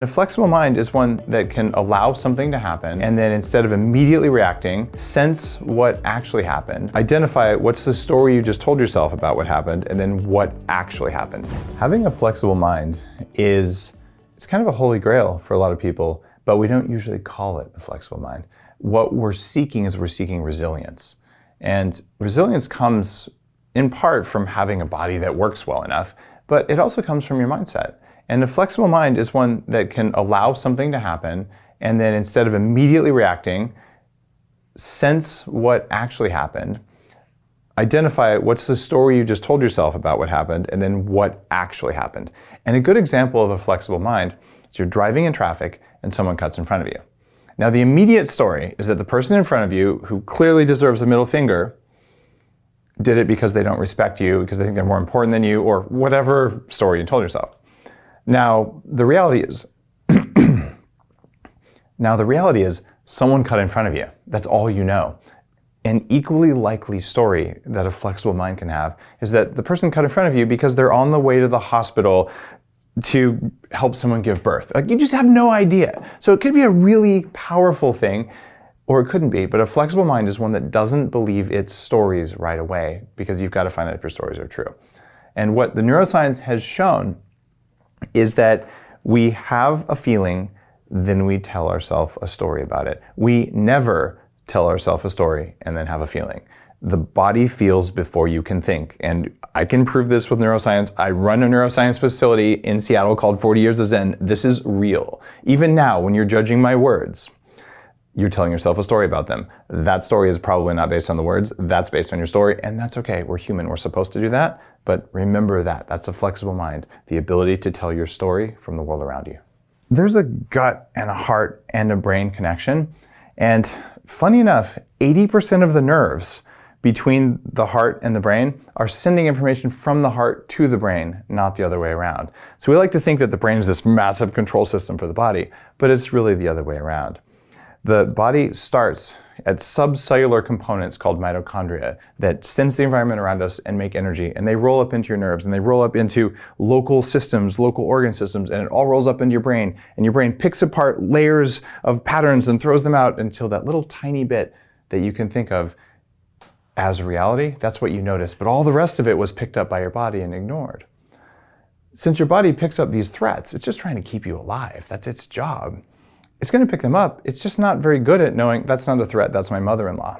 A flexible mind is one that can allow something to happen and then instead of immediately reacting, sense what actually happened, identify what's the story you just told yourself about what happened, and then what actually happened. Having a flexible mind it's kind of a holy grail for a lot of people, but we don't usually call it a flexible mind. What we're seeking is resilience. And resilience comes in part from having a body that works well enough, but it also comes from your mindset. And a flexible mind is one that can allow something to happen and then instead of immediately reacting, sense what actually happened, identify what's the story you just told yourself about what happened, and then what actually happened. And a good example of a flexible mind is you're driving in traffic and someone cuts in front of you. Now the immediate story is that the person in front of you, who clearly deserves a middle finger, did it because they don't respect you, because they think they're more important than you, or whatever story you told yourself. Now, the reality is someone cut in front of you. That's all you know. An equally likely story that a flexible mind can have is that the person cut in front of you because they're on the way to the hospital to help someone give birth. Like, you just have no idea. So it could be a really powerful thing, or it couldn't be, but a flexible mind is one that doesn't believe its stories right away, because you've got to find out if your stories are true. And what the neuroscience has shown is that we have a feeling, then we tell ourselves a story about it. We never tell ourselves a story and then have a feeling. The body feels before you can think. And I can prove this with neuroscience. I run a neuroscience facility in Seattle called 40 Years of Zen. This is real. Even now, when you're judging my words, you're telling yourself a story about them. That story is probably not based on the words. That's based on your story, and that's okay. We're human. We're supposed to do that. But remember that. That's a flexible mind, the ability to tell your story from the world around you. There's a gut and a heart and a brain connection. And funny enough, 80% of the nerves between the heart and the brain are sending information from the heart to the brain, not the other way around. So we like to think that the brain is this massive control system for the body, but it's really the other way around. The body starts at subcellular components called mitochondria that sense the environment around us and make energy, and they roll up into your nerves, and they roll up into local systems, local organ systems, and it all rolls up into your brain, and your brain picks apart layers of patterns and throws them out until that little tiny bit that you can think of as reality, that's what you notice, but all the rest of it was picked up by your body and ignored. Since your body picks up these threats, it's just trying to keep you alive. That's its job. It's going to pick them up. It's just not very good at knowing that's not a threat, that's my mother-in-law.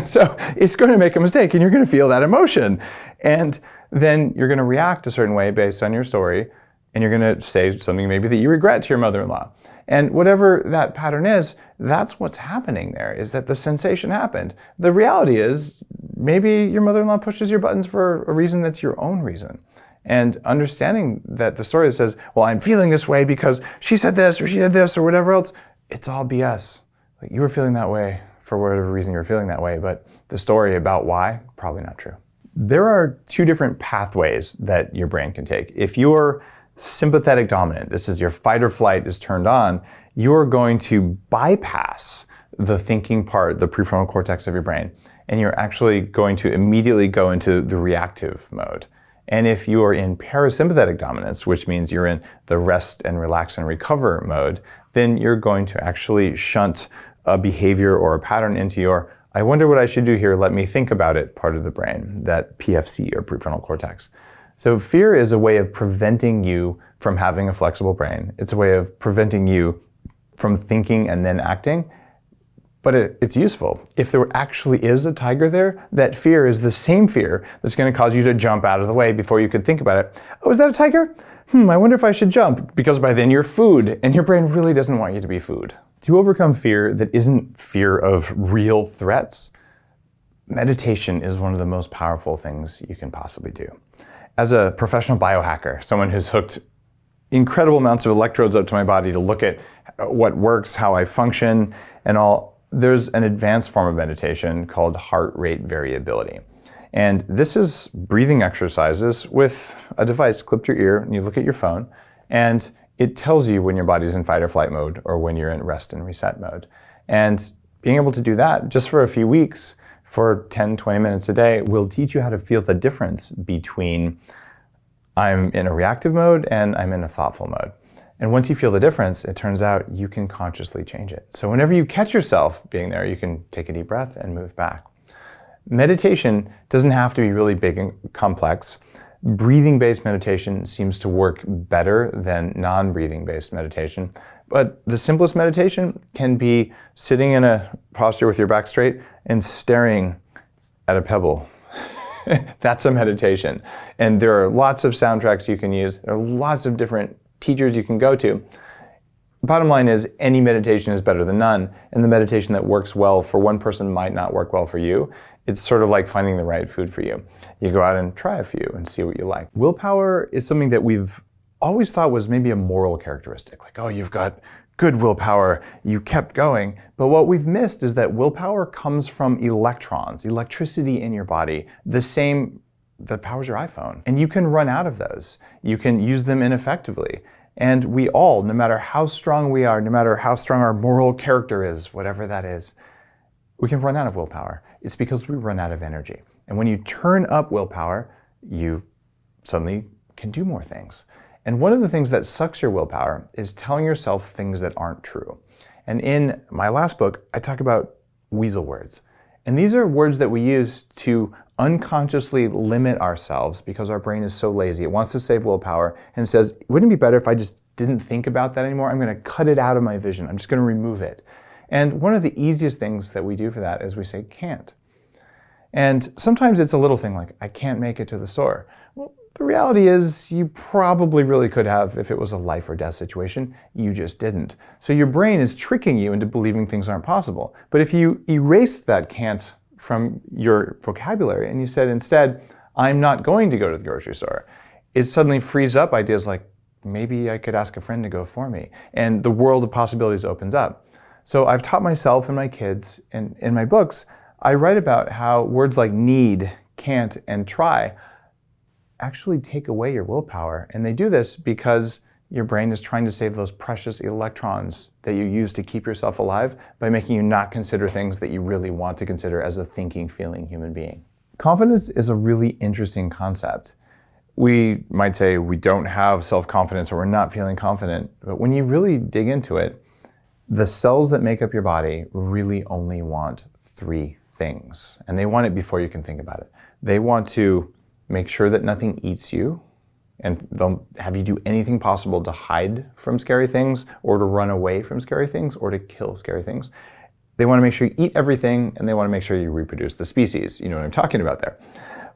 So it's going to make a mistake, and you're going to feel that emotion. And then you're going to react a certain way based on your story, and you're going to say something maybe that you regret to your mother-in-law. And whatever that pattern is, that's what's happening there, is that the sensation happened. The reality is maybe your mother-in-law pushes your buttons for a reason that's your own reason. And understanding that the story that says, well, I'm feeling this way because she said this or she did this or whatever else, it's all BS. Like, you were feeling that way for whatever reason you were feeling that way, but the story about why, probably not true. There are two different pathways that your brain can take. If you're sympathetic dominant, this is your fight or flight is turned on, you're going to bypass the thinking part, the prefrontal cortex of your brain, and you're actually going to immediately go into the reactive mode. And if you are in parasympathetic dominance, which means you're in the rest and relax and recover mode, then you're going to actually shunt a behavior or a pattern into your, I wonder what I should do here, let me think about it, part of the brain, that PFC or prefrontal cortex. So fear is a way of preventing you from having a flexible brain. It's a way of preventing you from thinking and then acting. But it's useful. If there actually is a tiger there, that fear is the same fear that's going to cause you to jump out of the way before you could think about it. Oh, is that a tiger? I wonder if I should jump. Because by then you're food, and your brain really doesn't want you to be food. To overcome fear that isn't fear of real threats, meditation is one of the most powerful things you can possibly do. As a professional biohacker, someone who's hooked incredible amounts of electrodes up to my body to look at what works, how I function, and all, there's an advanced form of meditation called heart rate variability. And this is breathing exercises with a device clipped to your ear, and you look at your phone, and it tells you when your body's in fight or flight mode or when you're in rest and reset mode. And being able to do that just for a few weeks, for 10, 20 minutes a day, will teach you how to feel the difference between I'm in a reactive mode and I'm in a thoughtful mode. And once you feel the difference, it turns out you can consciously change it. So whenever you catch yourself being there, you can take a deep breath and move back. Meditation doesn't have to be really big and complex. Breathing-based meditation seems to work better than non-breathing-based meditation. But the simplest meditation can be sitting in a posture with your back straight and staring at a pebble. That's a meditation. And there are lots of soundtracks you can use. There are lots of different teachers you can go to. Bottom line is, any meditation is better than none, and the meditation that works well for one person might not work well for you. It's sort of like finding the right food for you. You go out and try a few and see what you like. Willpower is something that we've always thought was maybe a moral characteristic. Like, oh, you've got good willpower, you kept going. But what we've missed is that willpower comes from electrons, electricity in your body, the same that powers your iPhone. And you can run out of those. You can use them ineffectively. And we all, no matter how strong we are, no matter how strong our moral character is, whatever that is, we can run out of willpower. It's because we run out of energy. And when you turn up willpower, you suddenly can do more things. And one of the things that sucks your willpower is telling yourself things that aren't true. And in my last book, I talk about Weasel Words. And these are words that we use to unconsciously limit ourselves because our brain is so lazy. It wants to save willpower and says, wouldn't it be better if I just didn't think about that anymore? I'm going to cut it out of my vision. I'm just going to remove it. And one of the easiest things that we do for that is we say can't. And sometimes it's a little thing like, I can't make it to the store. Well, the reality is you probably really could have if it was a life or death situation. You just didn't. So your brain is tricking you into believing things aren't possible. But if you erased that can't from your vocabulary and you said instead, I'm not going to go to the grocery store, it suddenly frees up ideas like, maybe I could ask a friend to go for me. And the world of possibilities opens up. So I've taught myself and my kids, and in my books, I write about how words like need, can't, and try actually take away your willpower. And they do this because your brain is trying to save those precious electrons that you use to keep yourself alive by making you not consider things that you really want to consider as a thinking, feeling human being. Confidence is a really interesting concept. We might say we don't have self-confidence or we're not feeling confident, but when you really dig into it, the cells that make up your body really only want three things. And they want it before you can think about it. They want to make sure that nothing eats you, and they'll have you do anything possible to hide from scary things or to run away from scary things or to kill scary things. They want to make sure you eat everything, and they want to make sure you reproduce the species. You know what I'm talking about there.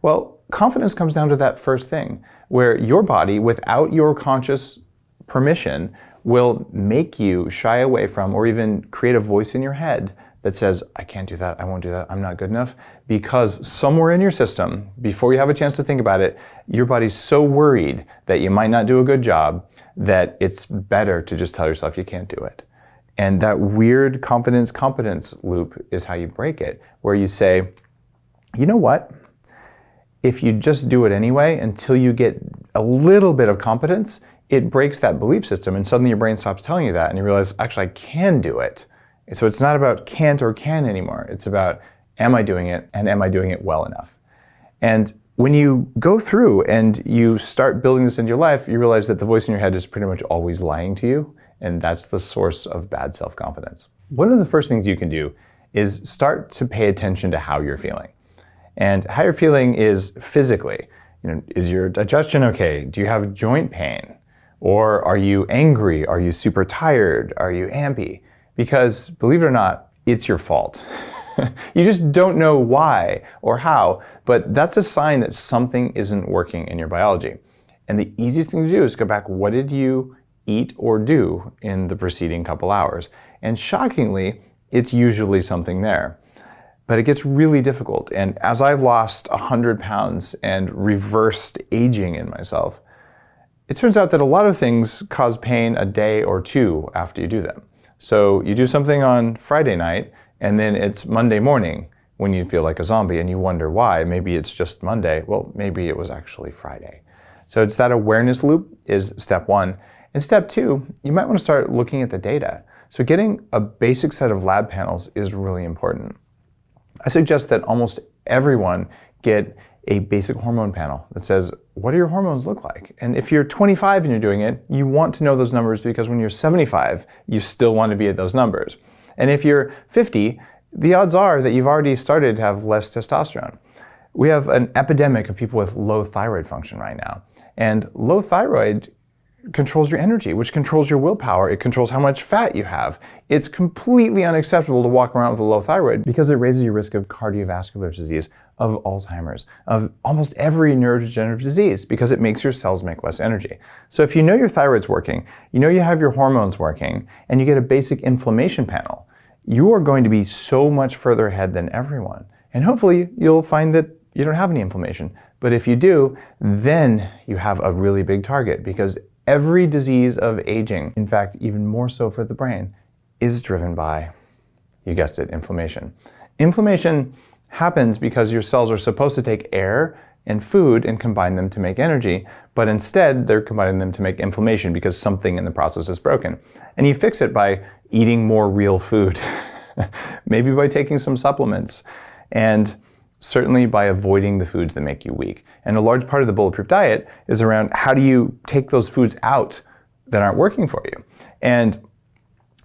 Well, confidence comes down to that first thing, where your body, without your conscious permission, will make you shy away from or even create a voice in your head that says, I can't do that, I won't do that, I'm not good enough, because somewhere in your system, before you have a chance to think about it, your body's so worried that you might not do a good job that it's better to just tell yourself you can't do it. And that weird confidence-competence loop is how you break it, where you say, you know what? If you just do it anyway until you get a little bit of competence, it breaks that belief system, and suddenly your brain stops telling you that, and you realize, actually, I can do it. So it's not about can't or can anymore. It's about, am I doing it, and am I doing it well enough? And when you go through and you start building this into your life, you realize that the voice in your head is pretty much always lying to you, and that's the source of bad self-confidence. One of the first things you can do is start to pay attention to how you're feeling. And how you're feeling is physically. Is your digestion okay? Do you have joint pain? Or are you angry? Are you super tired? Are you ampy? Because, believe it or not, it's your fault. You just don't know why or how, but that's a sign that something isn't working in your biology. And the easiest thing to do is go back, what did you eat or do in the preceding couple hours? And shockingly, it's usually something there. But it gets really difficult. And as I've lost 100 pounds and reversed aging in myself, it turns out that a lot of things cause pain a day or two after you do them. So you do something on Friday night, and then it's Monday morning when you feel like a zombie, and you wonder why. Maybe it's just Monday. Well, maybe it was actually Friday. So it's that awareness loop is step one. And step two, you might want to start looking at the data. So getting a basic set of lab panels is really important. I suggest that almost everyone get a basic hormone panel that says, what do your hormones look like? And if you're 25 and you're doing it, you want to know those numbers because when you're 75, you still want to be at those numbers. And if you're 50, the odds are that you've already started to have less testosterone. We have an epidemic of people with low thyroid function right now. And low thyroid controls your energy, which controls your willpower. It controls how much fat you have. It's completely unacceptable to walk around with a low thyroid because it raises your risk of cardiovascular disease, of Alzheimer's, of almost every neurodegenerative disease because it makes your cells make less energy. So if you know your thyroid's working, you know you have your hormones working, and you get a basic inflammation panel, you are going to be so much further ahead than everyone. And hopefully you'll find that you don't have any inflammation. But if you do, then you have a really big target because every disease of aging, in fact, even more so for the brain, is driven by, you guessed it, inflammation. Inflammation happens because your cells are supposed to take air and food and combine them to make energy, but instead they're combining them to make inflammation because something in the process is broken. And you fix it by eating more real food, maybe by taking some supplements, and certainly by avoiding the foods that make you weak. And a large part of the Bulletproof Diet is around how do you take those foods out that aren't working for you. And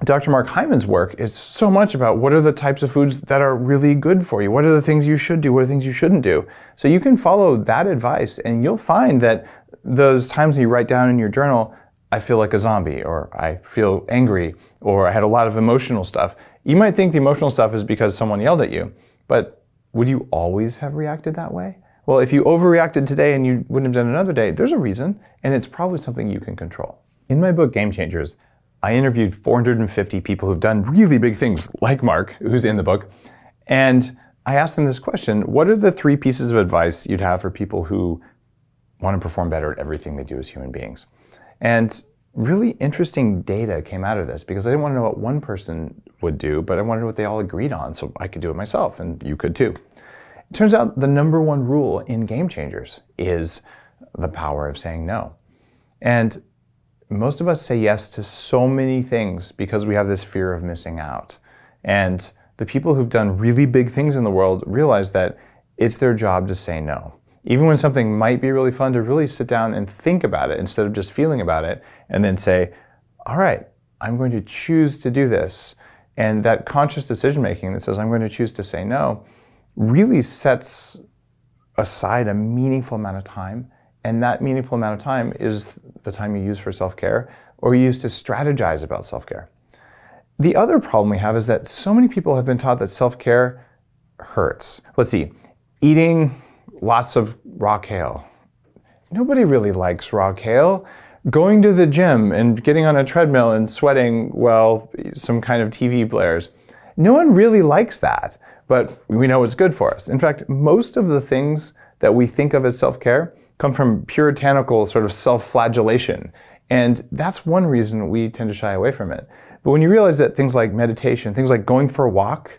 Dr. Mark Hyman's work is so much about what are the types of foods that are really good for you, what are the things you should do, what are the things you shouldn't do. So you can follow that advice and you'll find that those times when you write down in your journal, I feel like a zombie, or I feel angry, or I had a lot of emotional stuff. You might think the emotional stuff is because someone yelled at you, but would you always have reacted that way? Well, if you overreacted today and you wouldn't have done another day, there's a reason, and it's probably something you can control. In my book, Game Changers, I interviewed 450 people who've done really big things, like Mark, who's in the book, and I asked them this question: what are the 3 pieces of advice you'd have for people who want to perform better at everything they do as human beings? And really interesting data came out of this because I didn't want to know what one person would do, but I wanted to know what they all agreed on so I could do it myself, and you could too. It turns out the number 1 rule in Game Changers is the power of saying no. And most of us say yes to so many things because we have this fear of missing out. And the people who've done really big things in the world realize that it's their job to say no. Even when something might be really fun, to really sit down and think about it instead of just feeling about it, and then say, all right, I'm going to choose to do this. And that conscious decision making that says I'm going to choose to say no really sets aside a meaningful amount of time. And that meaningful amount of time is the time you use for self-care or you use to strategize about self-care. The other problem we have is that so many people have been taught that self-care hurts. Let's see, eating lots of raw kale. Nobody really likes raw kale. Going to the gym and getting on a treadmill and sweating while some kind of TV blares. No one really likes that, but we know it's good for us. In fact, most of the things that we think of as self-care come from puritanical sort of self-flagellation. And that's one reason we tend to shy away from it. But when you realize that things like meditation, things like going for a walk,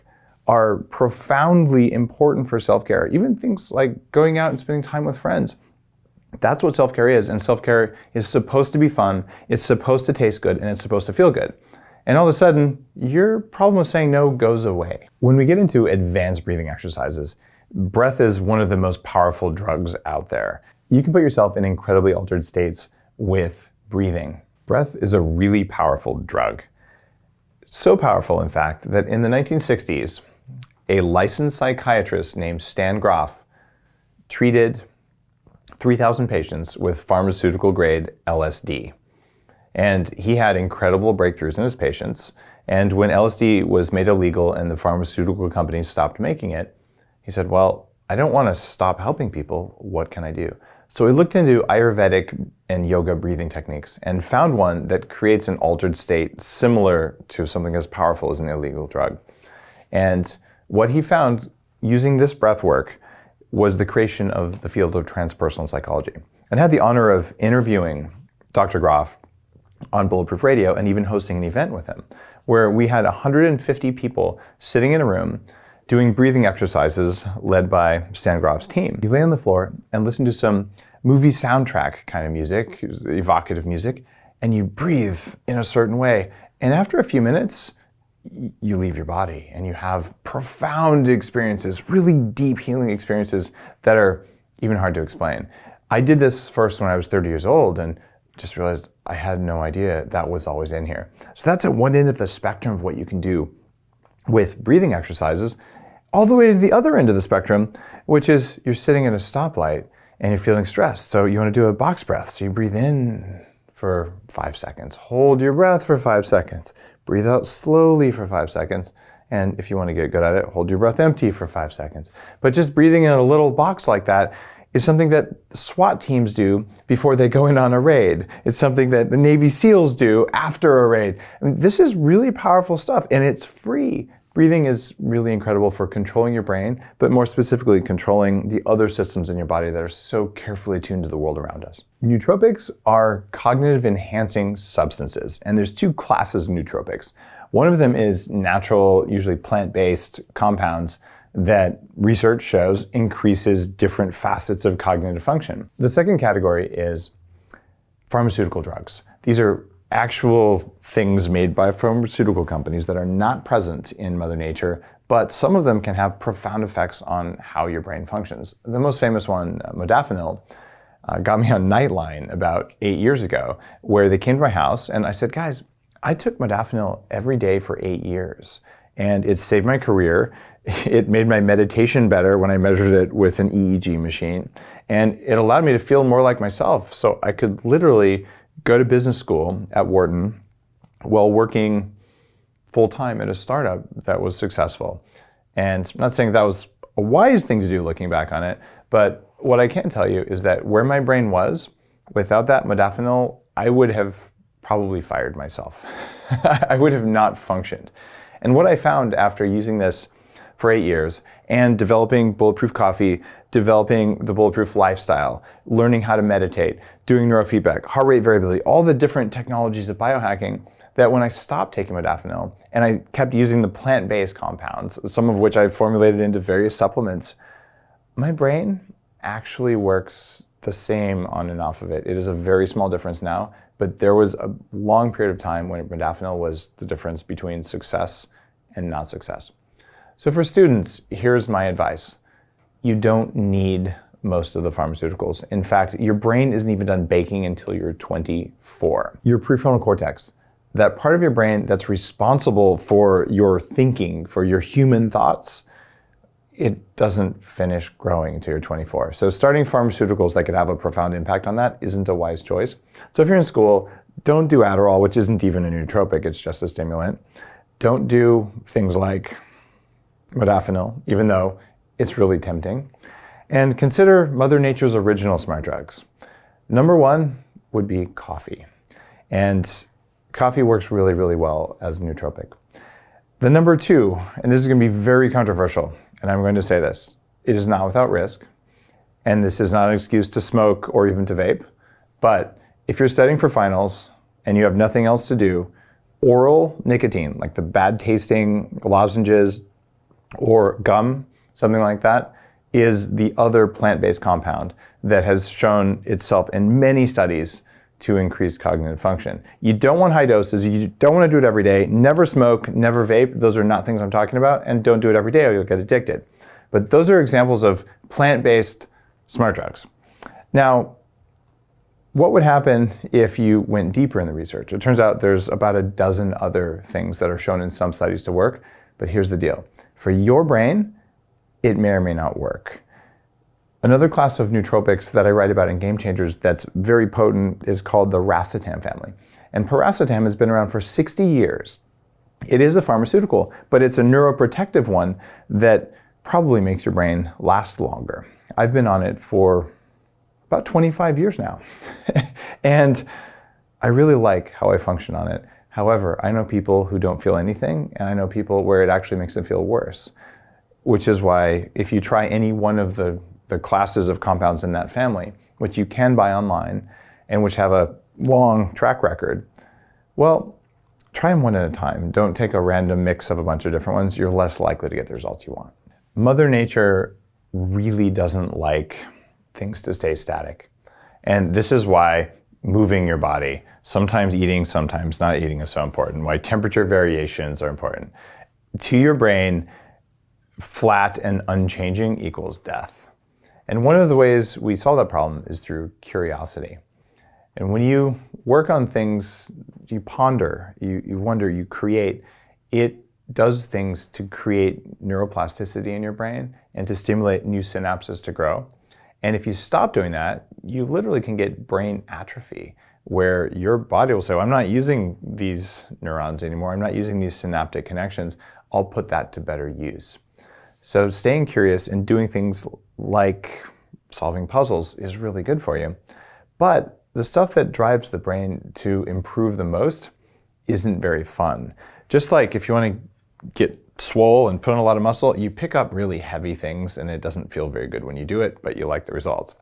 are profoundly important for self-care, even things like going out and spending time with friends, that's what self-care is. And self-care is supposed to be fun, it's supposed to taste good, and it's supposed to feel good. And all of a sudden, your problem with saying no goes away. When we get into advanced breathing exercises, breath is one of the most powerful drugs out there. You can put yourself in incredibly altered states with breathing. Breath is a really powerful drug. So powerful, in fact, that in the 1960s, a licensed psychiatrist named Stan Grof treated 3,000 patients with pharmaceutical-grade LSD. And he had incredible breakthroughs in his patients. And when LSD was made illegal and the pharmaceutical companies stopped making it, he said, well, I don't want to stop helping people. What can I do? So he looked into Ayurvedic and yoga breathing techniques and found one that creates an altered state similar to something as powerful as an illegal drug. And what he found using this breath work was the creation of the field of transpersonal psychology. And I had the honor of interviewing Dr. Grof on Bulletproof Radio and even hosting an event with him where we had 150 people sitting in a room doing breathing exercises led by Stan Grof's team. You lay on the floor and listen to some movie soundtrack kind of music, evocative music, and you breathe in a certain way. And after a few minutes, you leave your body and you have profound experiences, really deep healing experiences that are even hard to explain. I did this first when I was 30 years old and just realized I had no idea that was always in here. So that's at one end of the spectrum of what you can do with breathing exercises, all the way to the other end of the spectrum, which is you're sitting at a stoplight and you're feeling stressed. So you want to do a box breath. So you breathe in for 5 seconds, hold your breath for 5 seconds, breathe out slowly for 5 seconds. And if you want to get good at it, hold your breath empty for 5 seconds. But just breathing in a little box like that is something that SWAT teams do before they go in on a raid. It's something that the Navy SEALs do after a raid. I mean, this is really powerful stuff, and it's free. Breathing is really incredible for controlling your brain, but more specifically controlling the other systems in your body that are so carefully tuned to the world around us. Nootropics are cognitive enhancing substances, and there's two classes of nootropics. One of them is natural, usually plant-based compounds that research shows increases different facets of cognitive function. The second category is pharmaceutical drugs. These are actual things made by pharmaceutical companies that are not present in Mother Nature, but some of them can have profound effects on how your brain functions. The most famous one, modafinil, got me on Nightline about 8 years ago, where they came to my house and I said, guys, I took modafinil every day for 8 years and it saved my career. It made my meditation better when I measured it with an EEG machine, and it allowed me to feel more like myself. So I could literally go to business school at Wharton while working full-time at a startup that was successful. And I'm not saying that was a wise thing to do looking back on it, but what I can tell you is that where my brain was, without that modafinil, I would have probably fired myself. I would have not functioned. And what I found after using this for 8 years and developing Bulletproof Coffee, developing the Bulletproof lifestyle, learning how to meditate, doing neurofeedback, heart rate variability, all the different technologies of biohacking, that when I stopped taking modafinil and I kept using the plant-based compounds, some of which I've formulated into various supplements, my brain actually works the same on and off of it. It is a very small difference now, but there was a long period of time when modafinil was the difference between success and not success. So for students, here's my advice. You don't need most of the pharmaceuticals. In fact, your brain isn't even done baking until you're 24. Your prefrontal cortex, that part of your brain that's responsible for your thinking, for your human thoughts, it doesn't finish growing until you're 24. So starting pharmaceuticals that could have a profound impact on that isn't a wise choice. So if you're in school, don't do Adderall, which isn't even a nootropic, it's just a stimulant. Don't do things like modafinil, even though it's really tempting. And consider Mother Nature's original smart drugs. Number one would be coffee. And coffee works really, really well as a nootropic. The number two, and this is going to be very controversial, and I'm going to say this, it is not without risk, and this is not an excuse to smoke or even to vape, but if you're studying for finals and you have nothing else to do, oral nicotine, like the bad tasting lozenges or gum, something like that, is the other plant-based compound that has shown itself in many studies to increase cognitive function. You don't want high doses, you don't want to do it every day, never smoke, never vape, those are not things I'm talking about, and don't do it every day or you'll get addicted. But those are examples of plant-based smart drugs. Now, what would happen if you went deeper in the research? It turns out there's about a dozen other things that are shown in some studies to work, but here's the deal. For your brain, it may or may not work. Another class of nootropics that I write about in Game Changers that's very potent is called the racetam family. And piracetam has been around for 60 years. It is a pharmaceutical, but it's a neuroprotective one that probably makes your brain last longer. I've been on it for about 25 years now. And I really like how I function on it. However, I know people who don't feel anything, and I know people where it actually makes them feel worse, which is why if you try any one of the classes of compounds in that family, which you can buy online and which have a long track record, well, try them one at a time. Don't take a random mix of a bunch of different ones. You're less likely to get the results you want. Mother Nature really doesn't like things to stay static. And this is why moving your body, sometimes eating, sometimes not eating, is so important, why temperature variations are important. To your brain, flat and unchanging equals death. And one of the ways we solve that problem is through curiosity. And when you work on things, you ponder, you wonder, you create, it does things to create neuroplasticity in your brain and to stimulate new synapses to grow. And if you stop doing that, you literally can get brain atrophy, where your body will say, well, I'm not using these neurons anymore, I'm not using these synaptic connections, I'll put that to better use. So staying curious and doing things like solving puzzles is really good for you. But the stuff that drives the brain to improve the most isn't very fun. Just like if you want to get swole and put on a lot of muscle, you pick up really heavy things and it doesn't feel very good when you do it, but you like the results.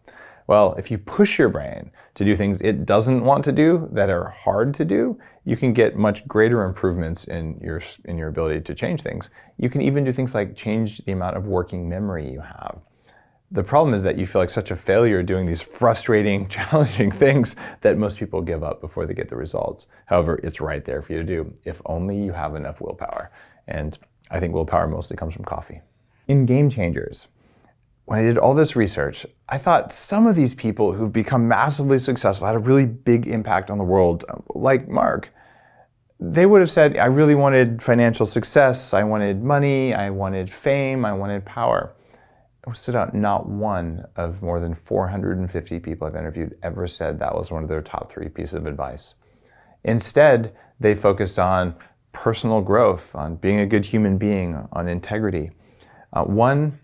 Well, if you push your brain to do things it doesn't want to do that are hard to do, you can get much greater improvements in your ability to change things. You can even do things like change the amount of working memory you have. The problem is that you feel like such a failure doing these frustrating, challenging things that most people give up before they get the results. However, it's right there for you to do if only you have enough willpower. And I think willpower mostly comes from coffee. In Game Changers, when I did all this research, I thought some of these people who've become massively successful, had a really big impact on the world, like Mark, they would have said, I really wanted financial success, I wanted money, I wanted fame, I wanted power. It stood out, not one of more than 450 people I've interviewed ever said that was one of their top 3 pieces of advice. Instead, they focused on personal growth, on being a good human being, on integrity. One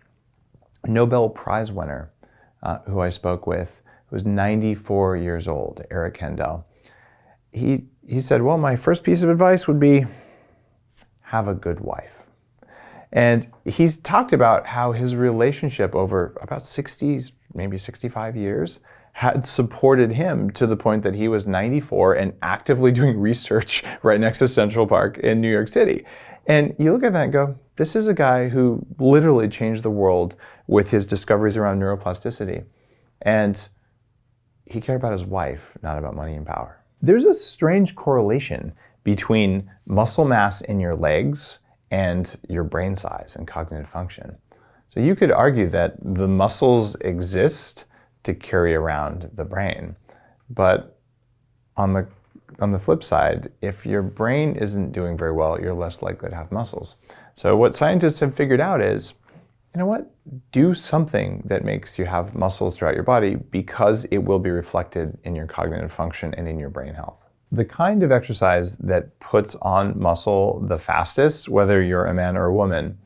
Nobel Prize winner who I spoke with, who was 94 years old, Eric Kandel, he said, well, my first piece of advice would be have a good wife. And he's talked about how his relationship over about 60, maybe 65 years had supported him to the point that he was 94 and actively doing research right next to Central Park in New York City. And you look at that and go, this is a guy who literally changed the world with his discoveries around neuroplasticity. And he cared about his wife, not about money and power. There's a strange correlation between muscle mass in your legs and your brain size and cognitive function. So you could argue that the muscles exist to carry around the brain. But on the flip side, if your brain isn't doing very well, you're less likely to have muscles. So what scientists have figured out is, you know what? Do something that makes you have muscles throughout your body because it will be reflected in your cognitive function and in your brain health. The kind of exercise that puts on muscle the fastest, whether you're a man or a woman,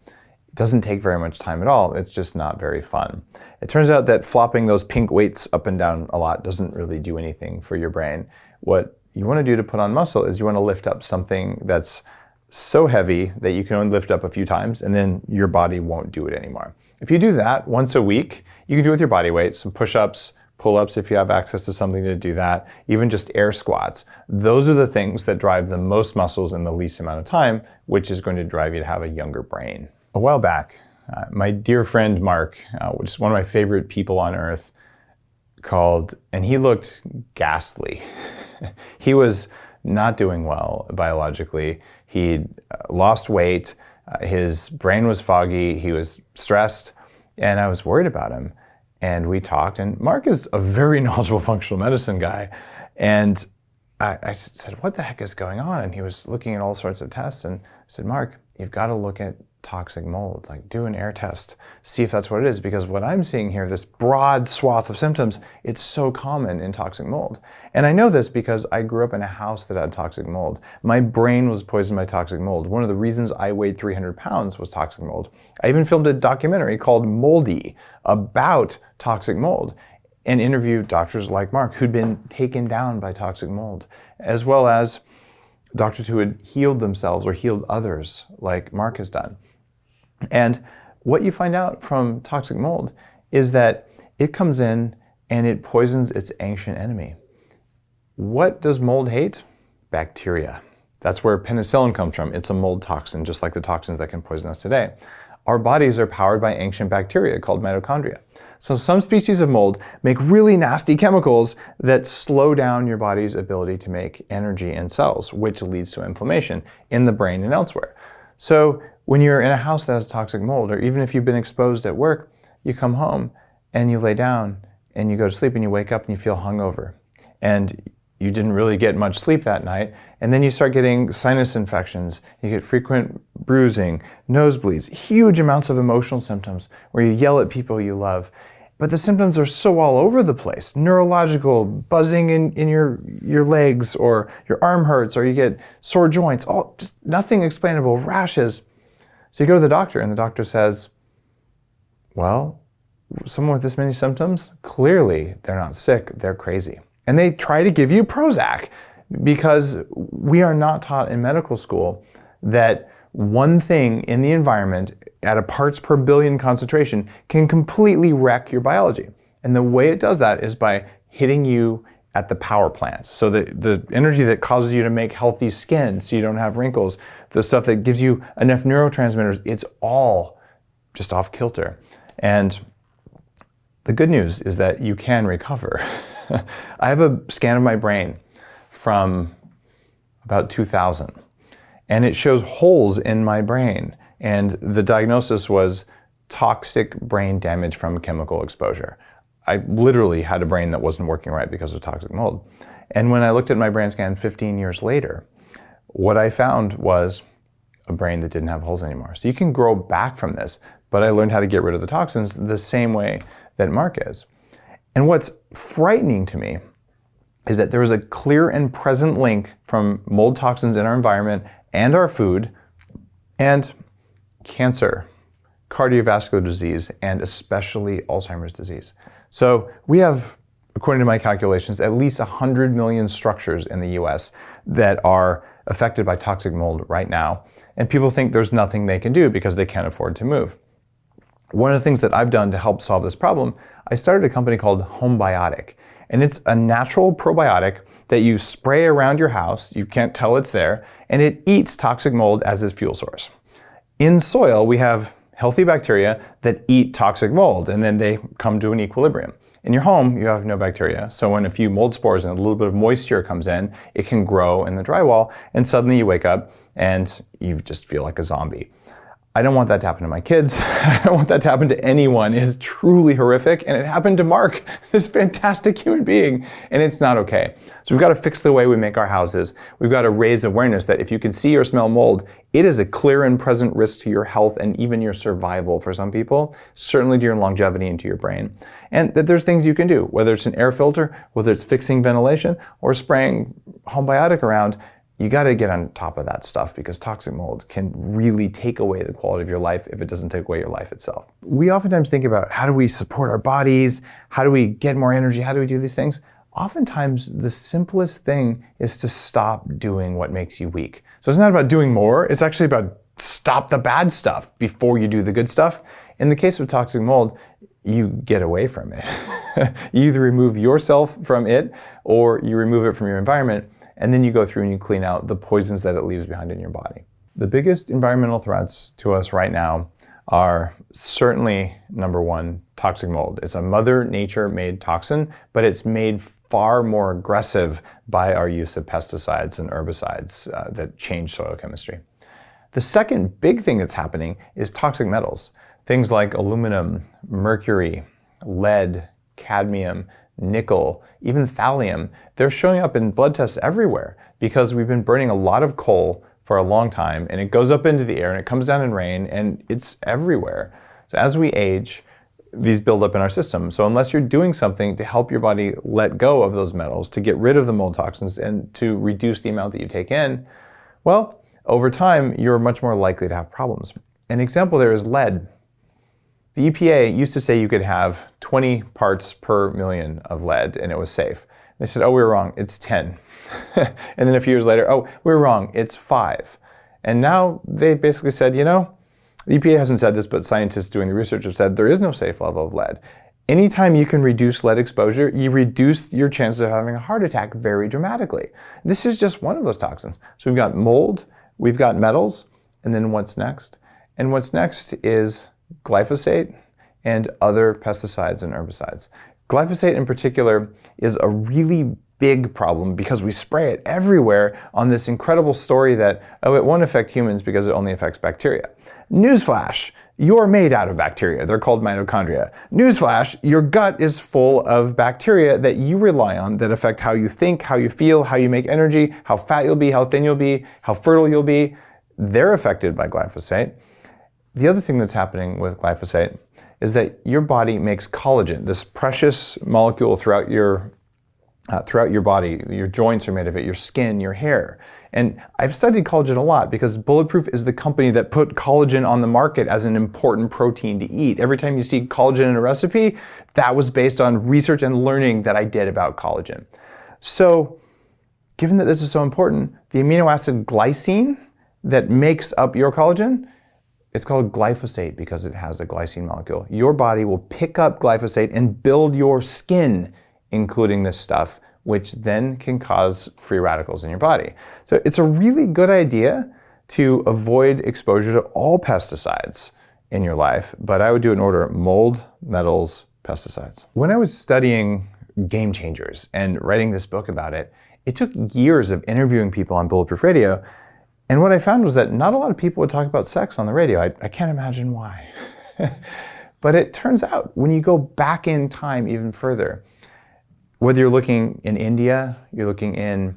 doesn't take very much time at all. It's just not very fun. It turns out that flopping those pink weights up and down a lot doesn't really do anything for your brain. What you want to do to put on muscle is you want to lift up something that's so heavy that you can only lift up a few times and then your body won't do it anymore. If you do that once a week, you can do it with your body weight, some push-ups, pull-ups if you have access to something to do that, even just air squats. Those are the things that drive the most muscles in the least amount of time, which is going to drive you to have a younger brain. A while back, my dear friend Mark, which is one of my favorite people on earth, called, and he looked ghastly. He was not doing well biologically. He'd lost weight, his brain was foggy, he was stressed, and I was worried about him. And we talked, and Mark is a very knowledgeable functional medicine guy. And I said, what the heck is going on? And he was looking at all sorts of tests, and I said, Mark, you've got to look at toxic mold, like do an air test, see if that's what it is, because what I'm seeing here, this broad swath of symptoms, it's so common in toxic mold. And I know this because I grew up in a house that had toxic mold. My brain was poisoned by toxic mold. One of the reasons I weighed 300 pounds was toxic mold. I even filmed a documentary called Moldy about toxic mold and interviewed doctors like Mark who'd been taken down by toxic mold, as well as doctors who had healed themselves or healed others like Mark has done. And what you find out from toxic mold is that it comes in and it poisons its ancient enemy. What does mold hate? Bacteria. That's where penicillin comes from. It's a mold toxin, just like the toxins that can poison us today. Our bodies are powered by ancient bacteria called mitochondria. So some species of mold make really nasty chemicals that slow down your body's ability to make energy in cells, which leads to inflammation in the brain and elsewhere. So when you're in a house that has toxic mold, or even if you've been exposed at work, you come home and you lay down and you go to sleep and you wake up and you feel hungover. And you didn't really get much sleep that night. And then you start getting sinus infections. You get frequent bruising, nosebleeds, huge amounts of emotional symptoms where you yell at people you love. But the symptoms are so all over the place. Neurological, buzzing in your legs, or your arm hurts, or you get sore joints, all just nothing explainable, rashes. So you go to the doctor and the doctor says, well, someone with this many symptoms, clearly they're not sick, they're crazy. And they try to give you Prozac because we are not taught in medical school that one thing in the environment at a parts per billion concentration can completely wreck your biology. And the way it does that is by hitting you at the power plant. So the energy that causes you to make healthy skin so you don't have wrinkles, the stuff that gives you enough neurotransmitters, it's all just off kilter. And the good news is that you can recover. I have a scan of my brain from about 2000, and it shows holes in my brain. And the diagnosis was toxic brain damage from chemical exposure. I literally had a brain that wasn't working right because of toxic mold. And when I looked at my brain scan 15 years later, what I found was a brain that didn't have holes anymore. So you can grow back from this, but I learned how to get rid of the toxins the same way that Mark is. And what's frightening to me is that there is a clear and present link from mold toxins in our environment and our food and cancer, cardiovascular disease, and especially Alzheimer's disease. So we have, according to my calculations, at least 100 million structures in the US that are affected by toxic mold right now. And people think there's nothing they can do because they can't afford to move. One of the things that I've done to help solve this problem, I started a company called Homebiotic. And it's a natural probiotic that you spray around your house, you can't tell it's there, and it eats toxic mold as its fuel source. In soil, we have healthy bacteria that eat toxic mold, and then they come to an equilibrium. In your home, you have no bacteria, so when a few mold spores and a little bit of moisture comes in, it can grow in the drywall, and suddenly you wake up and you just feel like a zombie. I don't want that to happen to my kids. I don't want that to happen to anyone. It is truly horrific, and it happened to Mark, this fantastic human being, and it's not okay. So we've got to fix the way we make our houses. We've got to raise awareness that if you can see or smell mold, it is a clear and present risk to your health and even your survival for some people, certainly to your longevity and to your brain. And that there's things you can do, whether it's an air filter, whether it's fixing ventilation, or spraying Homebiotic around. You got to get on top of that stuff because toxic mold can really take away the quality of your life if it doesn't take away your life itself. We oftentimes think about how do we support our bodies? How do we get more energy? How do we do these things? Oftentimes, the simplest thing is to stop doing what makes you weak. So it's not about doing more. It's actually about stop the bad stuff before you do the good stuff. In the case of toxic mold, you get away from it. You either remove yourself from it or you remove it from your environment. And then you go through and you clean out the poisons that it leaves behind in your body. The biggest environmental threats to us right now are certainly, number one, toxic mold. It's a Mother Nature made toxin, but it's made far more aggressive by our use of pesticides and herbicides that change soil chemistry. The second big thing that's happening is toxic metals. Things like aluminum, mercury, lead, cadmium, nickel, even thallium, they're showing up in blood tests everywhere because we've been burning a lot of coal for a long time, and it goes up into the air and it comes down in rain, and it's everywhere. So as we age, these build up in our system. So unless you're doing something to help your body let go of those metals, to get rid of the mold toxins and to reduce the amount that you take in, well, over time, you're much more likely to have problems. An example there is lead. The EPA used to say you could have 20 parts per million of lead and it was safe. They said, oh, we were wrong, it's 10. And then a few years later, oh, we were wrong, it's 5. And now they basically said, you know, the EPA hasn't said this, but scientists doing the research have said there is no safe level of lead. Anytime you can reduce lead exposure, you reduce your chances of having a heart attack very dramatically. This is just one of those toxins. So we've got mold, we've got metals, and then what's next? And what's next is glyphosate and other pesticides and herbicides. Glyphosate in particular is a really big problem because we spray it everywhere on this incredible story that, oh, it won't affect humans because it only affects bacteria. Newsflash, You're made out of bacteria. They're called mitochondria. Newsflash, your gut is full of bacteria that you rely on that affect how you think, how you feel, how you make energy, how fat you'll be, how thin you'll be, how fertile you'll be. They're affected by glyphosate. The other thing that's happening with glyphosate is that your body makes collagen, this precious molecule throughout your body. Your joints are made of it, your skin, your hair. And I've studied collagen a lot because Bulletproof is the company that put collagen on the market as an important protein to eat. Every time you see collagen in a recipe, that was based on research and learning that I did about collagen. So, given that this is so important, the amino acid glycine that makes up your collagen, it's called glyphosate because it has a glycine molecule. Your body will pick up glyphosate and build your skin, including this stuff, which then can cause free radicals in your body. So it's a really good idea to avoid exposure to all pesticides in your life, but I would do it in order: mold, metals, pesticides. When I was studying game changers and writing this book about it, it took years of interviewing people on Bulletproof Radio, and what I found was that not a lot of people would talk about sex on the radio. I can't imagine why. But it turns out, when you go back in time even further, whether you're looking in India, you're looking in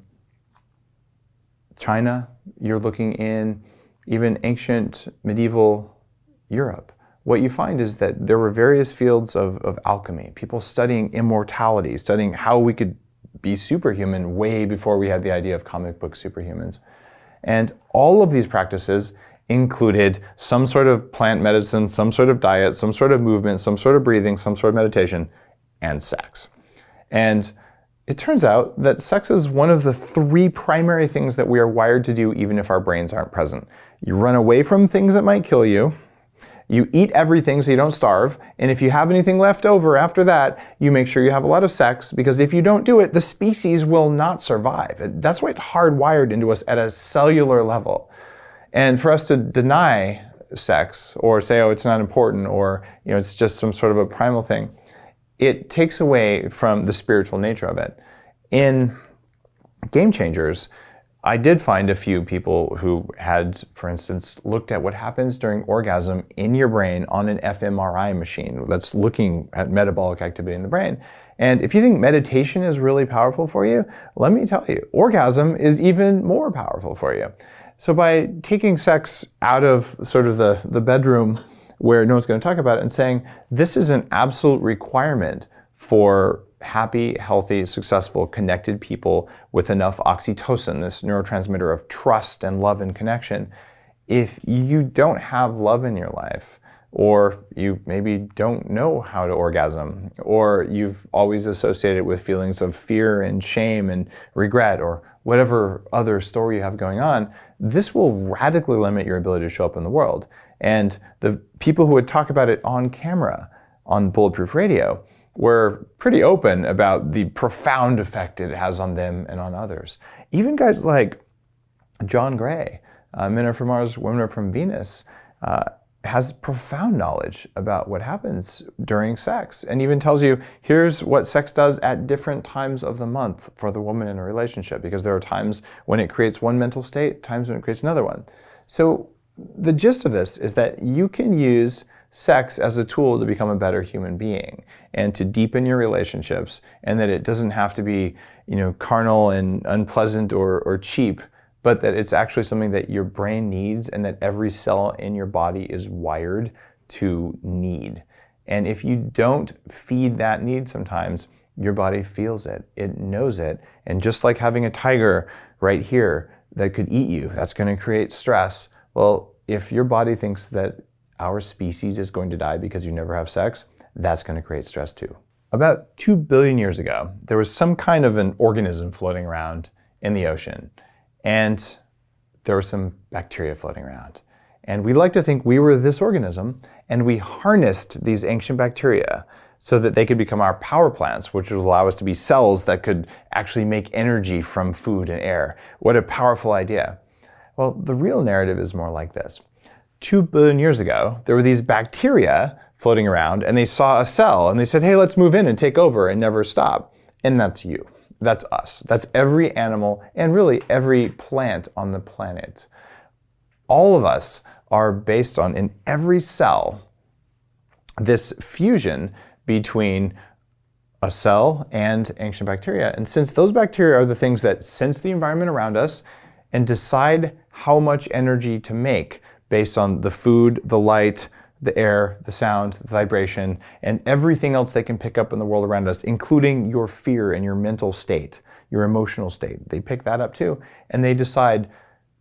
China, you're looking in even ancient medieval Europe, what you find is that there were various fields of alchemy, people studying immortality, studying how we could be superhuman way before we had the idea of comic book superhumans. And all of these practices included some sort of plant medicine, some sort of diet, some sort of movement, some sort of breathing, some sort of meditation, and sex. And it turns out that sex is one of the 3 primary things that we are wired to do even if our brains aren't present. You run away from things that might kill you, you eat everything so you don't starve, and if you have anything left over after that, you make sure you have a lot of sex, because if you don't do it, the species will not survive. That's why it's hardwired into us at a cellular level. And for us to deny sex or say, oh, it's not important, or it's just some sort of a primal thing, it takes away from the spiritual nature of it. In Game Changers, I did find a few people who had, for instance, looked at what happens during orgasm in your brain on an fMRI machine that's looking at metabolic activity in the brain. And if you think meditation is really powerful for you, let me tell you, orgasm is even more powerful for you. So by taking sex out of sort of the bedroom where no one's going to talk about it and saying, this is an absolute requirement for happy, healthy, successful, connected people with enough oxytocin, this neurotransmitter of trust and love and connection. If you don't have love in your life, or you maybe don't know how to orgasm, or you've always associated it with feelings of fear and shame and regret, or whatever other story you have going on, this will radically limit your ability to show up in the world. And the people who would talk about it on camera on Bulletproof Radio were pretty open about the profound effect it has on them and on others. Even guys like John Gray, Men Are From Mars, Women Are From Venus, has profound knowledge about what happens during sex, and even tells you, here's what sex does at different times of the month for the woman in a relationship, because there are times when it creates one mental state, times when it creates another one. So the gist of this is that you can use sex as a tool to become a better human being and to deepen your relationships, and that it doesn't have to be, carnal and unpleasant or cheap, but that it's actually something that your brain needs and that every cell in your body is wired to need. And if you don't feed that need sometimes, your body feels it, it knows it. And just like having a tiger right here that could eat you, that's going to create stress. Well, if your body thinks that our species is going to die because you never have sex, that's going to create stress too. About 2 billion years ago, there was some kind of an organism floating around in the ocean. And there were some bacteria floating around. And we like to think we were this organism, and we harnessed these ancient bacteria so that they could become our power plants, which would allow us to be cells that could actually make energy from food and air. What a powerful idea. Well, the real narrative is more like this. 2 billion years ago, there were these bacteria floating around, and they saw a cell, and they said, hey, let's move in and take over and never stop. And that's you. That's us. That's every animal and really every plant on the planet. All of us are based on, in every cell, this fusion between a cell and ancient bacteria. And since those bacteria are the things that sense the environment around us and decide how much energy to make based on the food, the light, the air, the sound, the vibration, and everything else they can pick up in the world around us, including your fear and your mental state, your emotional state. They pick that up too, and they decide,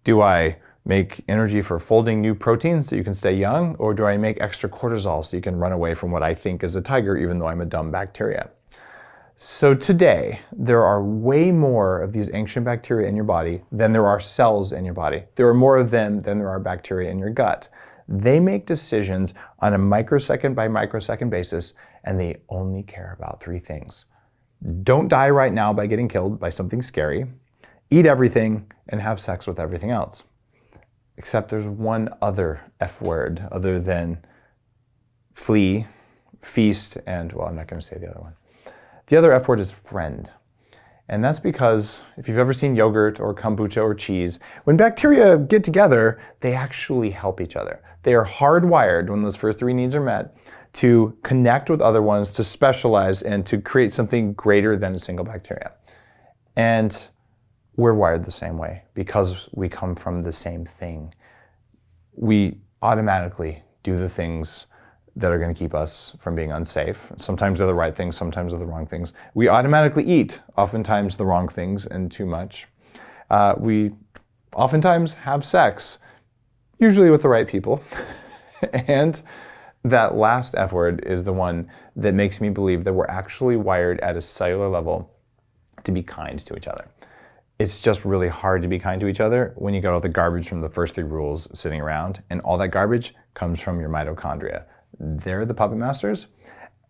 do I make energy for folding new proteins so you can stay young, or do I make extra cortisol so you can run away from what I think is a tiger even though I'm a dumb bacteria? So today, there are way more of these ancient bacteria in your body than there are cells in your body. There are more of them than there are bacteria in your gut. They make decisions on a microsecond by microsecond basis, and they only care about 3 things. Don't die right now by getting killed by something scary, eat everything, and have sex with everything else. Except there's one other F word other than flee, feast, and, well, I'm not going to say the other one. The other F word is friend. And that's because if you've ever seen yogurt or kombucha or cheese, when bacteria get together, they actually help each other. They are hardwired, when those first 3 needs are met, to connect with other ones, to specialize, and to create something greater than a single bacteria. And we're wired the same way because we come from the same thing. We automatically do the things that are going to keep us from being unsafe. Sometimes they're the right things, sometimes they're the wrong things. We automatically eat, oftentimes the wrong things and too much. We oftentimes have sex, usually with the right people. And that last F word is the one that makes me believe that we're actually wired at a cellular level to be kind to each other. It's just really hard to be kind to each other when you got all the garbage from the first 3 rules sitting around, and all that garbage comes from your mitochondria. They're the puppet masters.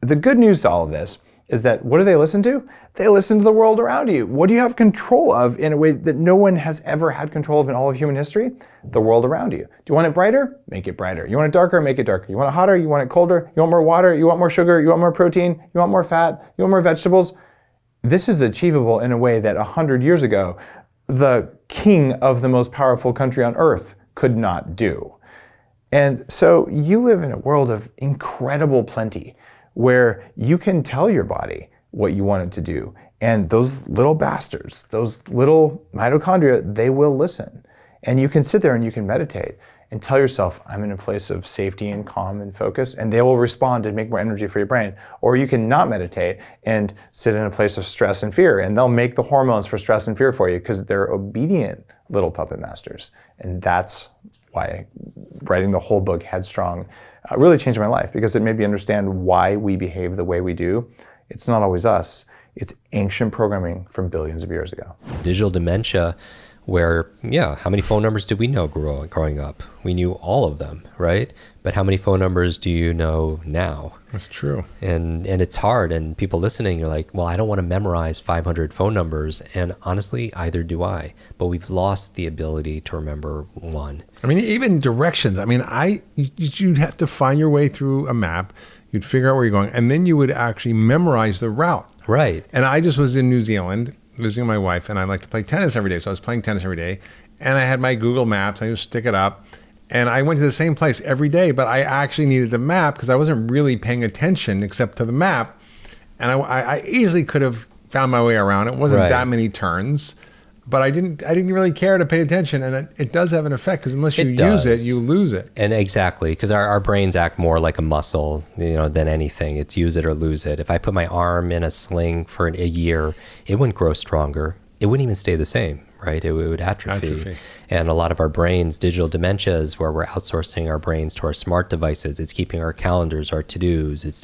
The good news to all of this is that what do they listen to? They listen to the world around you. What do you have control of in a way that no one has ever had control of in all of human history? The world around you. Do you want it brighter? Make it brighter. You want it darker? Make it darker. You want it hotter? You want it colder? You want more water? You want more sugar? You want more protein? You want more fat? You want more vegetables? This is achievable in a way that 100 years ago, the king of the most powerful country on earth could not do. And so you live in a world of incredible plenty where you can tell your body what you want it to do. And those little bastards, those little mitochondria, they will listen. And you can sit there and you can meditate and tell yourself, I'm in a place of safety and calm and focus, and they will respond and make more energy for your brain. Or you can not meditate and sit in a place of stress and fear, and they'll make the hormones for stress and fear for you because they're obedient little puppet masters. And that's why writing the whole book, Headstrong, really changed my life, because it made me understand why we behave the way we do. It's not always us. It's ancient programming from billions of years ago. Digital dementia, where, how many phone numbers did we know growing up? We knew all of them, right? But how many phone numbers do you know now? That's true. And it's hard, and people listening are like, well, I don't want to memorize 500 phone numbers, and honestly, either do I. But we've lost the ability to remember one. I mean, even directions. I mean, you'd have to find your way through a map. You'd figure out where you're going, and then you would actually memorize the route. Right. And I just was in New Zealand visiting my wife, and I like to play tennis every day. So I was playing tennis every day, and I had my Google Maps. I just stick it up, and I went to the same place every day, but I actually needed the map because I wasn't really paying attention except to the map. And I easily could have found my way around. It wasn't that many turns, but I didn't really care to pay attention. And it does have an effect, because unless you use it, you lose it. And exactly, because our brains act more like a muscle, than anything. It's use it or lose it. If I put my arm in a sling for a year, it wouldn't grow stronger. It wouldn't even stay the same, right? It would atrophy. And a lot of our brains, digital dementia, is where we're outsourcing our brains to our smart devices. It's keeping our calendars, our to-dos. It's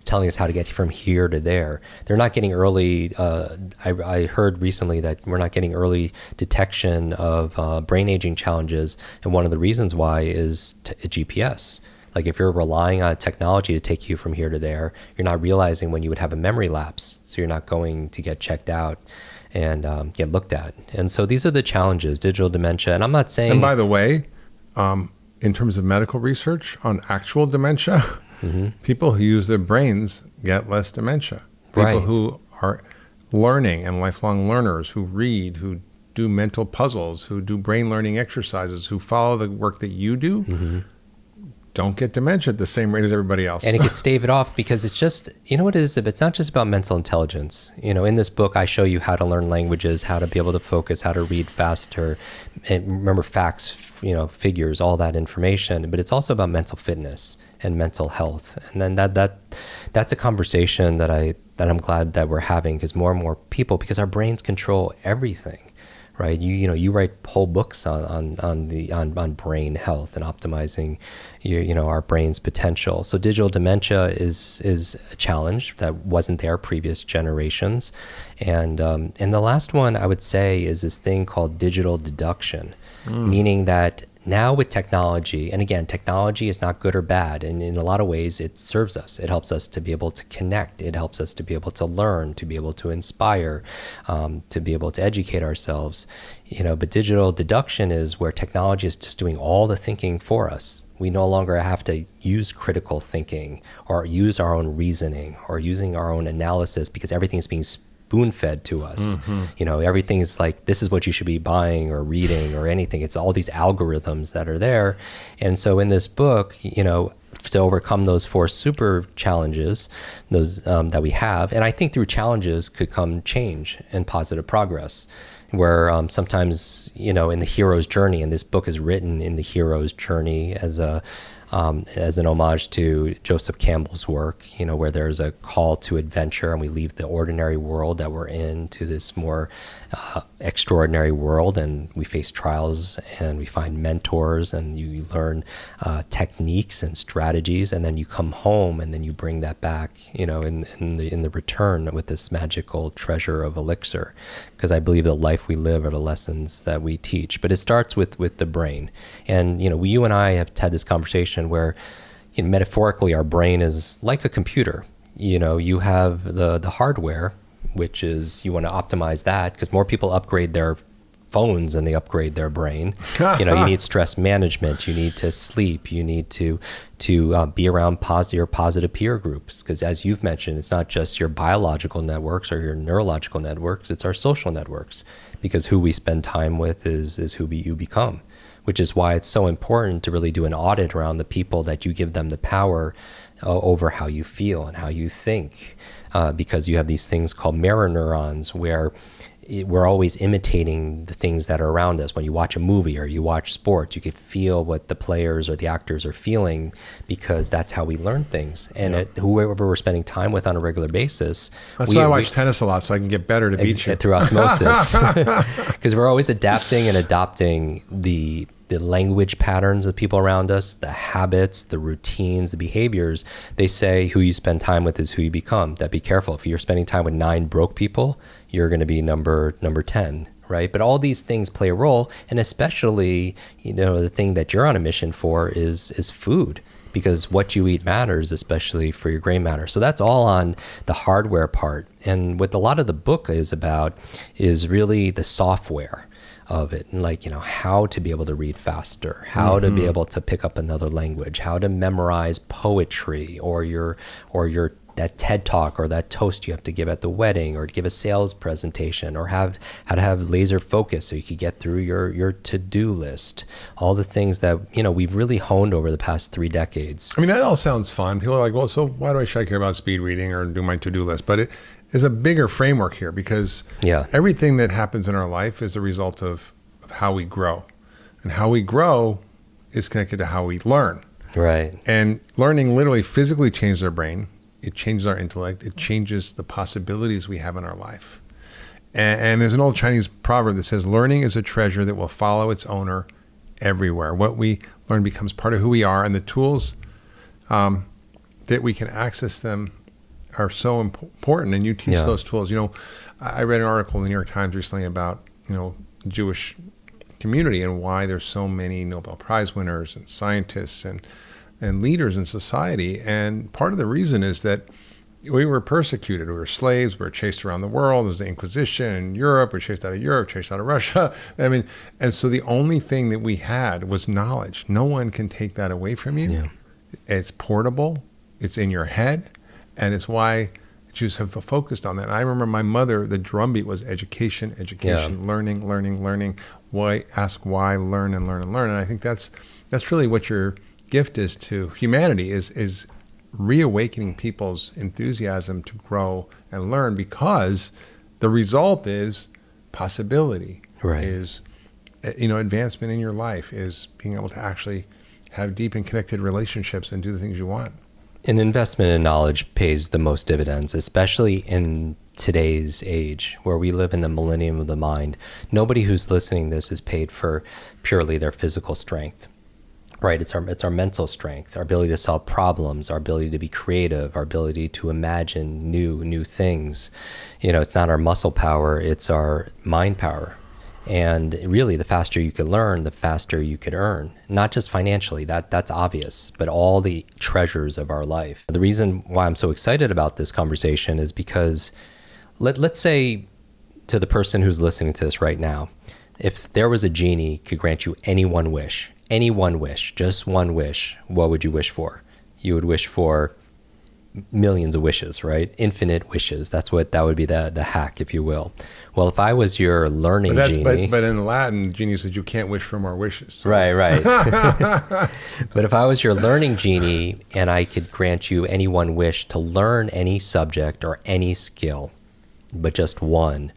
telling us how to get from here to there. They're not getting early. I heard recently that we're not getting early detection of brain aging challenges. And one of the reasons why is GPS. Like, if you're relying on technology to take you from here to there, you're not realizing when you would have a memory lapse. So you're not going to get checked out and get looked at. And so these are the challenges, digital dementia. And I'm not saying... And by the way, in terms of medical research on actual dementia, people who use their brains get less dementia. People who are learning and lifelong learners, who read, who do mental puzzles, who do brain learning exercises, who follow the work that you do, don't get dementia at the same rate as everybody else. And it could stave it off because it's just, you know what it is? It's not just about mental intelligence. You know, in this book, I show you how to learn languages, how to be able to focus, how to read faster, and remember facts, you know, figures, all that information. But it's also about mental fitness and mental health. And then that's a conversation that I'm glad that we're having, because more and more people, because our brains control everything. Right, you write whole books on brain health and optimizing our brain's potential. So digital dementia is a challenge that wasn't there previous generations, and the last one I would say is this thing called digital deduction, meaning that now with technology, and again, technology is not good or bad, and in a lot of ways it serves us. It helps us to be able to connect. It helps us to be able to learn, to be able to inspire, to be able to educate ourselves. But digital deduction is where technology is just doing all the thinking for us. We no longer have to use critical thinking or use our own reasoning or using our own analysis, because everything is being spoon-fed to us. Everything is like, this is what you should be buying or reading or anything. It's all these algorithms that are there. And so in this book, to overcome those 4 super challenges, those that we have, and I think through challenges could come change and positive progress, where sometimes, in the hero's journey, and this book is written in the hero's journey as an homage to Joseph Campbell's work, where there's a call to adventure and we leave the ordinary world that we're in to this more extraordinary world, and we face trials and we find mentors and you learn techniques and strategies, and then you come home and then you bring that back, in the return with this magical treasure of elixir, because I believe the life we live are the lessons that we teach. But it starts with the brain, and you and I have had this conversation where, metaphorically, our brain is like a computer. You have the hardware, which is, you want to optimize that, because more people upgrade their phones than they upgrade their brain. You need stress management, you need to sleep, you need to be around positive peer groups, because as you've mentioned, it's not just your biological networks or your neurological networks, it's our social networks, because who we spend time with is who you become, which is why it's so important to really do an audit around the people that you give them the power over how you feel and how you think, because you have these things called mirror neurons, where we're always imitating the things that are around us. When you watch a movie or you watch sports, you could feel what the players or the actors are feeling, because that's how we learn things. And whoever we're spending time with on a regular basis. That's why I watch tennis a lot, so I can get better to beat you. Through osmosis. Because we're always adapting and adopting the language patterns of people around us, the habits, the routines, the behaviors. They say who you spend time with is who you become. That be careful. If you're spending time with 9 broke people, you're going to be number 10, right? But all these things play a role, and especially, the thing that you're on a mission for is food, because what you eat matters, especially for your gray matter. So that's all on the hardware part. And what a lot of the book is about is really the software of it, and how to be able to read faster, how to be able to pick up another language, how to memorize poetry, or that TED talk or that toast you have to give at the wedding, or to give a sales presentation, or how to have laser focus so you could get through your to-do list. All the things that we've really honed over the past 3 decades. I mean, that all sounds fun. People are like, well, so why should I care about speed reading or do my to-do list? But there's a bigger framework here, because everything that happens in our life is a result of how we grow. And how we grow is connected to how we learn. Right. And learning literally physically changes our brain. It changes our intellect. It changes the possibilities we have in our life. And there's an old Chinese proverb that says, learning is a treasure that will follow its owner everywhere. What we learn becomes part of who we are, and the tools that we can access them are so important, and you teach those tools. I read an article in the New York Times recently about, the Jewish community and why there's so many Nobel Prize winners and scientists and leaders in society. And part of the reason is that we were persecuted. We were slaves. We were chased around the world. There was the Inquisition in Europe. We were chased out of Europe, chased out of Russia. And so the only thing that we had was knowledge. No one can take that away from you. Yeah. It's portable. It's in your head. And it's why She was have focused on that. And I remember my mother, the drumbeat was education, learning. Why, ask why, learn. And I think that's really what your gift is to humanity, is reawakening people's enthusiasm to grow and learn, because the result is possibility, Right. is advancement in your life, is being able to actually have deep and connected relationships and do the things you want. An investment in knowledge pays the most dividends, especially in today's age where we live in the millennium of the mind. Nobody who's listening to this is paid for purely their physical strength, right? It's our mental strength, our ability to solve problems, our ability to be creative, our ability to imagine new things. It's not our muscle power, it's our mind power. And really, the faster you can learn, the faster you could earn, not just financially, that's obvious, but all the treasures of our life. The reason why I'm so excited about this conversation is because let's say to the person who's listening to this right now, if there was a genie could grant you any one wish, just one wish, what would you wish for? You would wish for millions of wishes, right? Infinite wishes. That would be the hack, if you will. Well, if I was your learning genie, but in Latin, genie said you can't wish for more wishes. So. Right. But if I was your learning genie and I could grant you any one wish to learn any subject or any skill, but just one,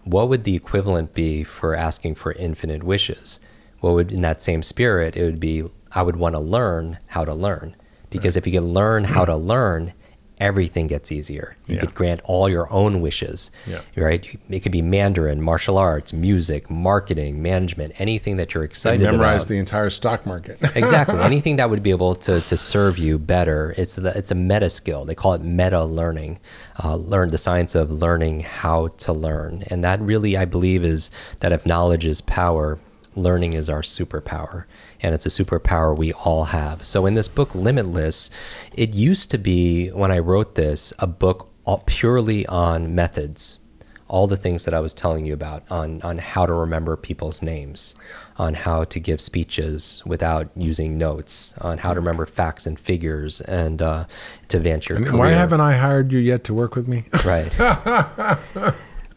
what would the equivalent be for asking for infinite wishes? In that same spirit, it would be, I would want to learn how to learn. Because if you can learn how to learn, everything gets easier. You could grant all your own wishes, right? It could be Mandarin, martial arts, music, marketing, management, anything that you're excited about. Memorize the entire stock market. Exactly. Anything that would be able to serve you better. It's a meta skill. They call it meta learning. Learn the science of learning how to learn. And that really, I believe, is that if knowledge is power, learning is our superpower. And it's a superpower we all have. So in this book, Limitless, it used to be, when I wrote this, a book purely on methods, all the things that I was telling you about, on how to remember people's names, on how to give speeches without using notes, on how to remember facts and figures, and to advance your career. Why haven't I hired you yet to work with me? Right.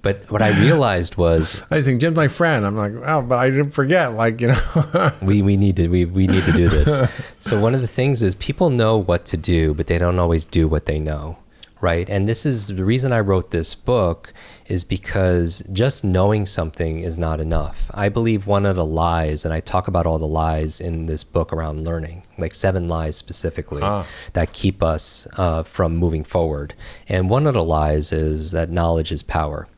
But what I realized was, I think Jim's my friend. I'm like, oh, but I didn't forget. we need to do this. So one of the things is people know what to do, but they don't always do what they know, right? And this is the reason I wrote this book, is because just knowing something is not enough. I believe one of the lies, and I talk about all the lies in this book around learning, like 7 lies specifically that keep us from moving forward. And one of the lies is that knowledge is power.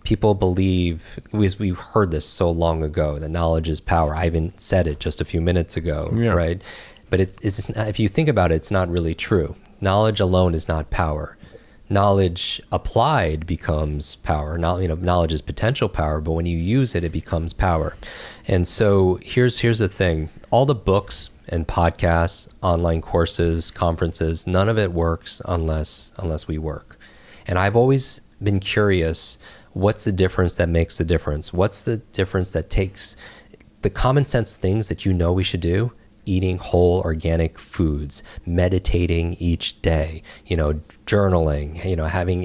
People believe, we heard this so long ago, that knowledge is power. I even said it just a few minutes ago, right? But it's if you think about it, it's not really true. Knowledge alone is not power. Knowledge applied becomes power. Knowledge is potential power, but when you use it, it becomes power. And so here's the thing. All the books and podcasts, online courses, conferences, none of it works unless we work. And I've always been curious, what's the difference that makes the difference? What's the difference that takes the common sense things that we should do? Eating whole organic foods, meditating each day, journaling, having,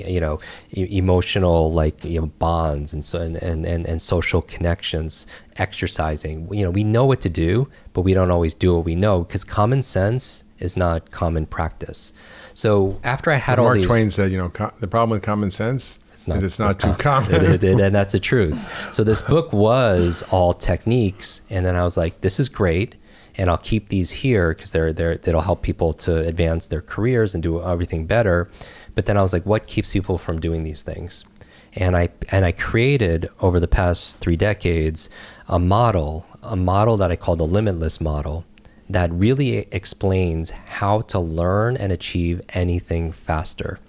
emotional bonds and social connections, exercising. We know what to do, but we don't always do what we know, because common sense is not common practice. So after I had all these... Mark Twain said, the problem with common sense it's not too common. And that's the truth. So this book was all techniques, and then I was like, this is great, and I'll keep these here because it'll help people to advance their careers and do everything better. But then I was like, what keeps people from doing these things? And I created, over the past 3 decades, a model that I call the Limitless Model, that really explains how to learn and achieve anything faster.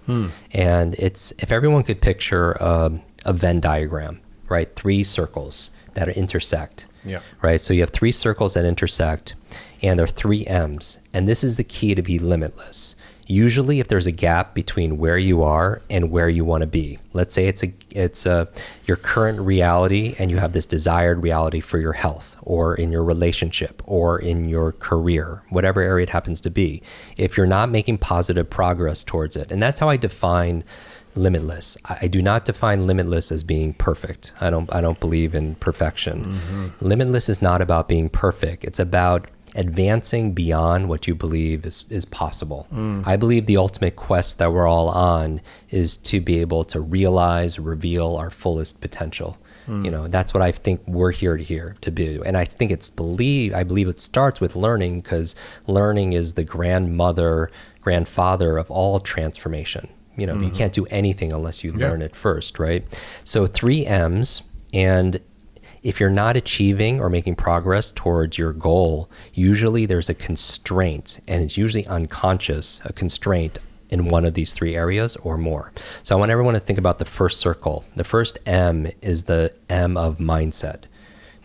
And if everyone could picture a Venn diagram, right? 3 circles that intersect, right? So you have 3 circles that intersect, and there are 3 M's. And this is the key to be limitless. Usually, if there's a gap between where you are and where you want to be, let's say it's your current reality, and you have this desired reality for your health, or in your relationship, or in your career, whatever area it happens to be. If you're not making positive progress towards it, and that's how I define limitless. I do not define limitless as being perfect. I don't believe in perfection. Limitless is not about being perfect. It's about advancing beyond what you believe is possible. I believe the ultimate quest that we're all on is to be able to realize, reveal our fullest potential. You know, that's what I think we're here to do. And I think I believe it starts with learning, because learning is the grandfather of all transformation. You know, you can't do anything unless you learn it first, right? So 3 M's, and if you're not achieving or making progress towards your goal, usually there's a constraint, and it's usually unconscious, a constraint in one of these 3 areas or more. So I want everyone to think about the first circle. The first M is the M of mindset.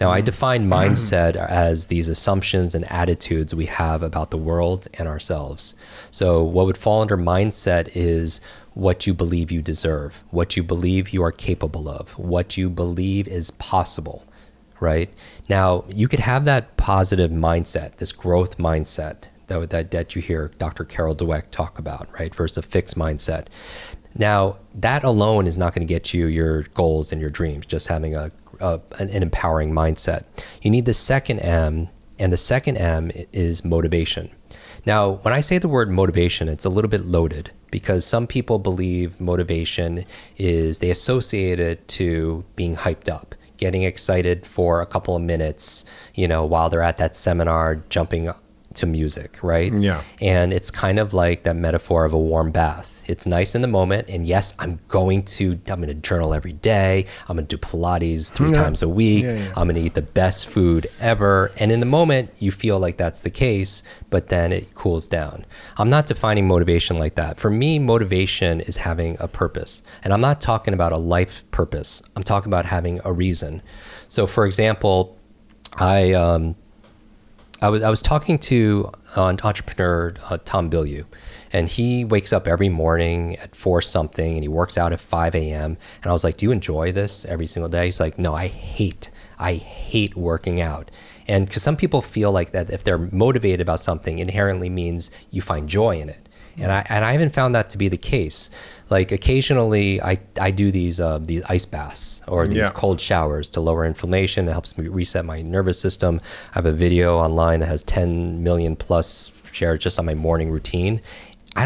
Now, I define mindset as these assumptions and attitudes we have about the world and ourselves. So what would fall under mindset is what you believe you deserve, what you believe you are capable of, what you believe is possible, right? Now, you could have that positive mindset, this growth mindset that you hear Dr. Carol Dweck talk about, right? Versus a fixed mindset. Now, that alone is not going to get you your goals and your dreams, just having an empowering mindset. You need the second M, and the second M is motivation. Now, when I say the word motivation, it's a little bit loaded, because some people believe motivation is, they associate it to being hyped up, getting excited for a couple of minutes, you know, while they're at that seminar, jumping to music, right? Yeah. And it's kind of like that metaphor of a warm bath. It's nice in the moment, and yes, I'm going to journal every day. I'm going to do Pilates 3 times a week. I'm going to eat the best food ever. And in the moment, you feel like that's the case, but then it cools down. I'm not defining motivation like that. For me, motivation is having a purpose. And I'm not talking about a life purpose. I'm talking about having a reason. So for example, I was talking to an entrepreneur, Tom Bilyeu, and he wakes up every morning at 4 something, and he works out at 5 a.m. And I was like, do you enjoy this every single day? He's like, no, I hate working out. And because some people feel like that if they're motivated about something, inherently means you find joy in it. And I haven't found that to be the case. Like occasionally I do these ice baths or these cold showers to lower inflammation. It helps me reset my nervous system. I have a video online that has 10 million plus shares just on my morning routine. I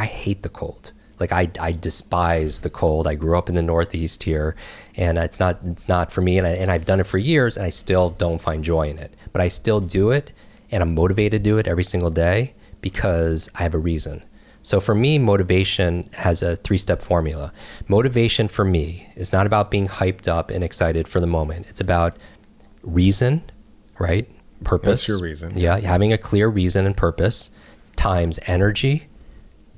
hate the cold. Like I despise the cold. I grew up in the Northeast here, and it's not for me. And I've done it for years, and I still don't find joy in it. But I still do it, and I'm motivated to do it every single day because I have a reason. So for me, motivation has a 3-step formula. Motivation for me is not about being hyped up and excited for the moment. It's about reason, right? Purpose. What's your reason? Yeah, having a clear reason and purpose times energy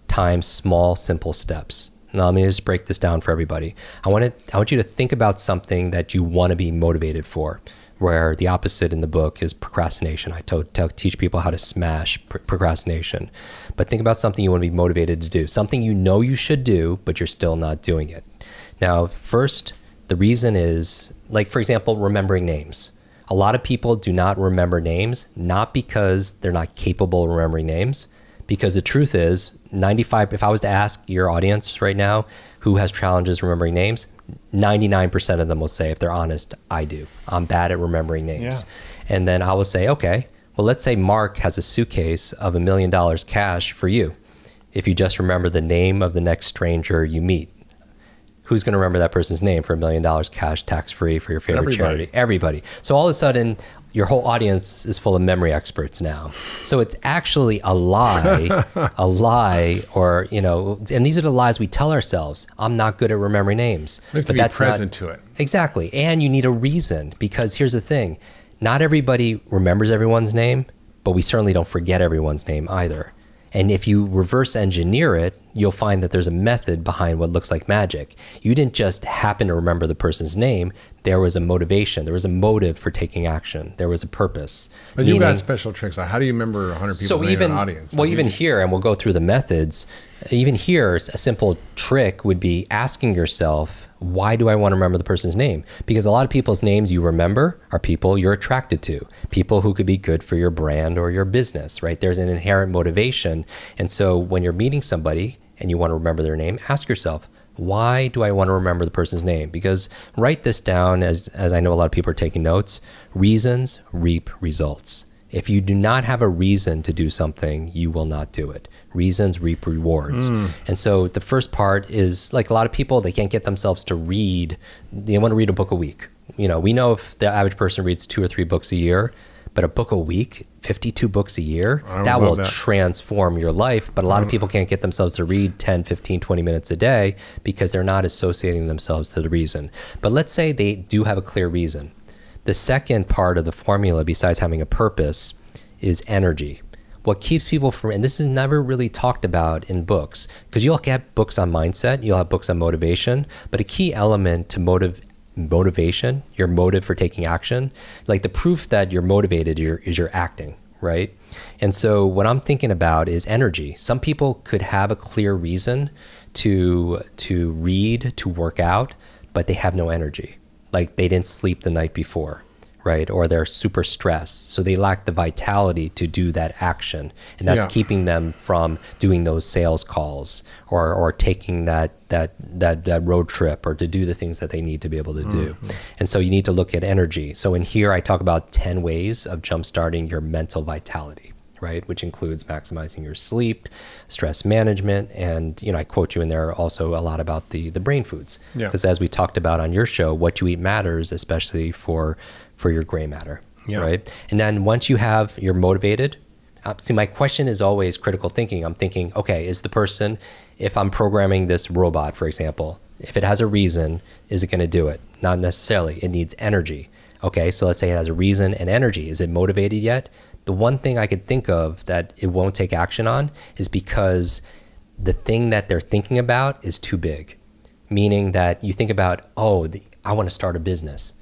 times small, simple steps. Now, let me just break this down for everybody. I want you to think about something that you want to be motivated for, where the opposite in the book is procrastination. I teach people how to smash procrastination. But think about something you want to be motivated to do, something you know you should do, but you're still not doing it. Now, first, the reason is, like, for example, remembering names. A lot of people do not remember names, not because they're not capable of remembering names, because the truth is, if I was to ask your audience right now who has challenges remembering names, 99% of them will say, if they're honest, I do. I'm bad at remembering names. Yeah. And then I will say, okay, well, let's say Mark has a suitcase of $1 million cash for you. If you just remember the name of the next stranger you meet, who's going to remember that person's name for $1 million cash, tax-free, for your favorite charity? Everybody. So all of a sudden, your whole audience is full of memory experts now. So it's actually a lie, or, and these are the lies we tell ourselves. I'm not good at remembering names. We have to be present to it. Exactly. And you need a reason, because here's the thing. Not everybody remembers everyone's name, but we certainly don't forget everyone's name either. And if you reverse engineer it, you'll find that there's a method behind what looks like magic. You didn't just happen to remember the person's name. There was a motivation. There was a motive for taking action. There was a purpose. But you've got special tricks. How do you remember 100 people in an audience? Well, even here, and we'll go through the methods, even here, a simple trick would be asking yourself, why do I want to remember the person's name? Because a lot of people's names you remember are people you're attracted to, people who could be good for your brand or your business, right? There's an inherent motivation. And so when you're meeting somebody and you want to remember their name, ask yourself, Why do I want to remember the person's name? Because write this down, as I know a lot of people are taking notes. Reasons reap results. If you do not have a reason to do something, you will not do it. Reasons reap rewards. And so the first part is, like, a lot of people, they can't get themselves to read. They want to read a book a week. We know if the average person reads 2 or 3 books a year, but a book a week, 52 books a year, that will transform your life. But a lot of people can't get themselves to read 10, 15, 20 minutes a day because they're not associating themselves to the reason. But let's say they do have a clear reason. The second part of the formula, besides having a purpose, is energy. What keeps people from, and this is never really talked about in books, because you'll get books on mindset, you'll have books on motivation, but a key element to motivation, your motive for taking action, like the proof that you're motivated is your acting, right? And so what I'm thinking about is energy. Some people could have a clear reason to read, to work out, but they have no energy. Like they didn't sleep the night before, right? Or they're super stressed. So they lack the vitality to do that action. And that's keeping them from doing those sales calls or taking that road trip, or to do the things that they need to be able to do. And so you need to look at energy. So in here, I talk about 10 ways of jumpstarting your mental vitality, right? Which includes maximizing your sleep, stress management, and I quote you in there also a lot about the brain foods. Because as we talked about on your show, what you eat matters, especially for your gray matter, right? And then once you're motivated, see, my question is always critical thinking. I'm thinking, okay, is the person, if I'm programming this robot, for example, if it has a reason, is it going to do it? Not necessarily. It needs energy. Okay, so let's say it has a reason and energy. Is it motivated yet? The one thing I could think of that it won't take action on is because the thing that they're thinking about is too big. Meaning that you think about, I want to start a business.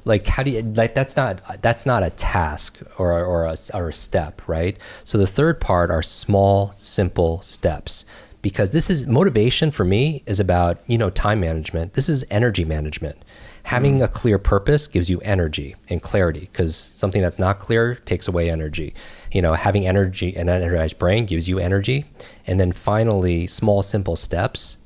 Like, how do you, like, that's not a task or a step, right? So the third part are small, simple steps, because this is motivation for me is about, time management. This is energy management. Having a clear purpose gives you energy and clarity, because something that's not clear takes away energy. Having energy, an energized brain gives you energy. And then finally, small, simple steps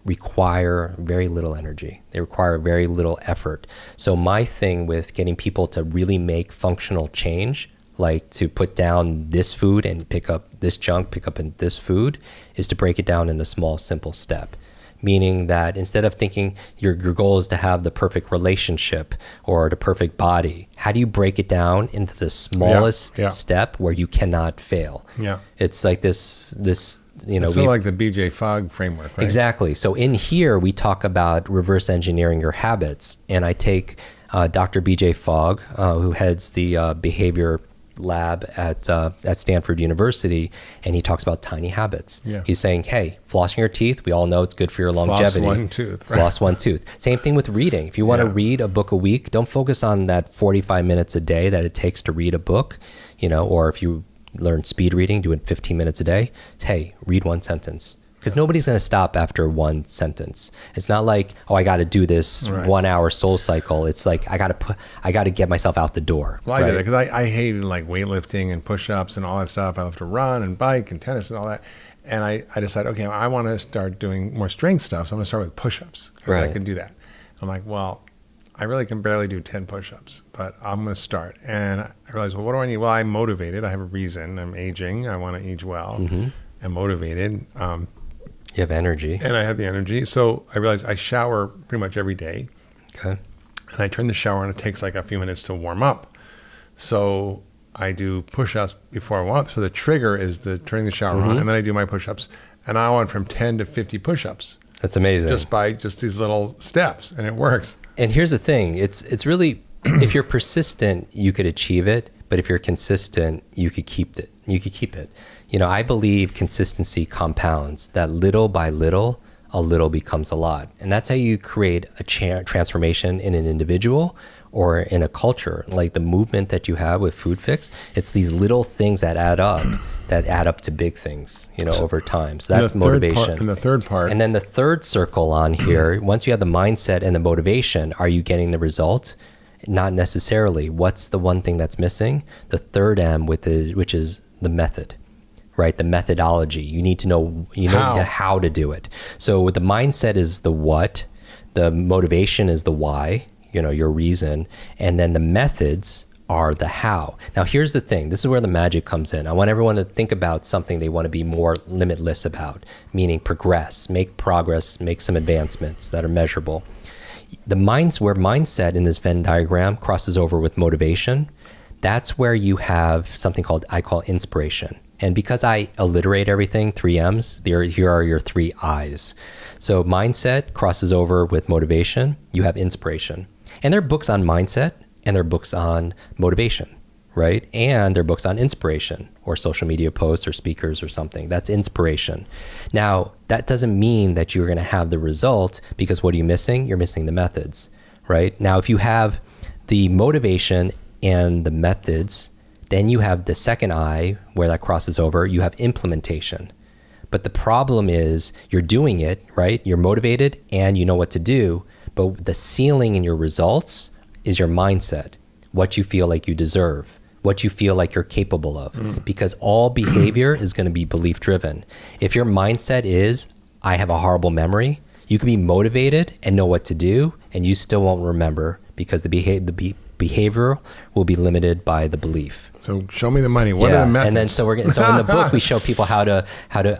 require very little energy. They require very little effort. So my thing with getting people to really make functional change, like to put down this food and pick up this junk, pick up in this food, is to break it down into small, simple step. Meaning that instead of thinking your goal is to have the perfect relationship or the perfect body, how do you break it down into the smallest step where you cannot fail? It's like this it's sort of like the BJ Fogg framework, right? Exactly. So in here, we talk about reverse engineering your habits. And I take Dr. BJ Fogg, who heads the behavior lab at Stanford University, and he talks about tiny habits. He's saying, hey, flossing your teeth, we all know it's good for your longevity. Floss one tooth. Floss one tooth. Same thing with reading. If you want to read a book a week, don't focus on that 45 minutes a day that it takes to read a book, or if you learn speed reading, do it 15 minutes a day. Hey, read one sentence. Because nobody's going to stop after one sentence. It's not like, I got to do this 1 hour soul cycle. It's like, I got to get myself out the door. Well, I did it because I hated like weightlifting and push-ups and all that stuff. I love to run and bike and tennis and all that. And I decided, okay, I want to start doing more strength stuff. So I'm going to start with push-ups because I can do that. I'm like, well, I really can barely do 10 push-ups, but I'm going to start. And I realized, well, what do I need? Well, I'm motivated. I have a reason. I'm aging. I want to age well. I'm motivated. You have energy. And I have the energy. So I realized I shower pretty much every day. Okay. And I turn the shower on. It takes like a few minutes to warm up. So I do push-ups before I warm up. So the trigger is the turning the shower on. And then I do my push-ups. And I went from 10 to 50 push-ups. That's amazing. Just by these little steps. And it works. And here's the thing. It's really, if you're persistent, you could achieve it. But if you're consistent, you could keep it. I believe consistency compounds, that little by little, a little becomes a lot. And that's how you create a transformation in an individual or in a culture. Like the movement that you have with Food Fix, it's these little things that add up to big things, over time. So that's motivation. And the third part. And then the third circle on here, once you have the mindset and the motivation, are you getting the result? Not necessarily. What's the one thing that's missing? The third M, which is the method. right? The methodology. You need to know, how to do it. So the mindset is the what, the motivation is the why, your reason, and then the methods are the how. Now, here's the thing. This is where the magic comes in. I want everyone to think about something they want to be more limitless about, meaning progress, make progress, make some advancements that are measurable. Where mindset in this Venn diagram crosses over with motivation, that's where you have something I call inspiration. And because I alliterate everything, 3 M's, here are your 3 I's. So mindset crosses over with motivation, you have inspiration. And there are books on mindset, and there are books on motivation, right? And there are books on inspiration, or social media posts or speakers or something. That's inspiration. Now, that doesn't mean that you're going to have the result, because what are you missing? You're missing the methods, right? Now, if you have the motivation and the methods, then you have the second I, where that crosses over, you have implementation. But the problem is you're doing it, right? You're motivated and you know what to do, but the ceiling in your results is your mindset, what you feel like you deserve, what you feel like you're capable of, because all behavior is going to be belief driven. If your mindset is, I have a horrible memory, you can be motivated and know what to do, and you still won't remember, because the behavior will be limited by the belief. So show me the money. What are the methods? And then so in the book we show people how to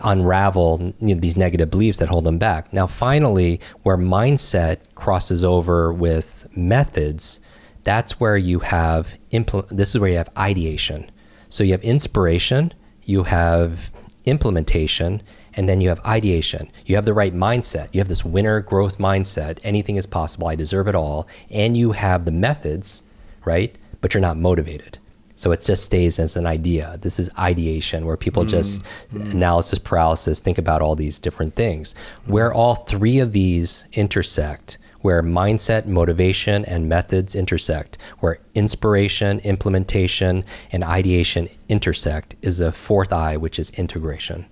unravel these negative beliefs that hold them back. Now, finally, where mindset crosses over with methods, that's where you have this is where you have ideation. So you have inspiration, you have implementation, and then you have ideation. You have the right mindset. You have this winner growth mindset. Anything is possible. I deserve it all. And you have the methods, right? But you're not motivated. So it just stays as an idea. This is ideation, where people just analysis paralysis, think about all these different things. Where all 3 of these intersect, where mindset, motivation, and methods intersect, where inspiration, implementation, and ideation intersect, is a 4th I, which is integration.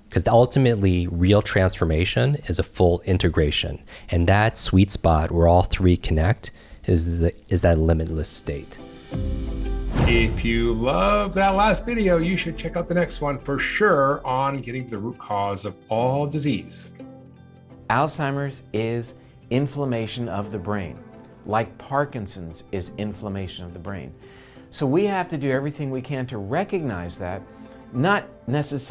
Because ultimately, real transformation is a full integration. And that sweet spot where all 3 connect is that limitless state. If you love that last video, you should check out the next one for sure on getting to the root cause of all disease. Alzheimer's is inflammation of the brain, like Parkinson's is inflammation of the brain. So we have to do everything we can to recognize that, not necessarily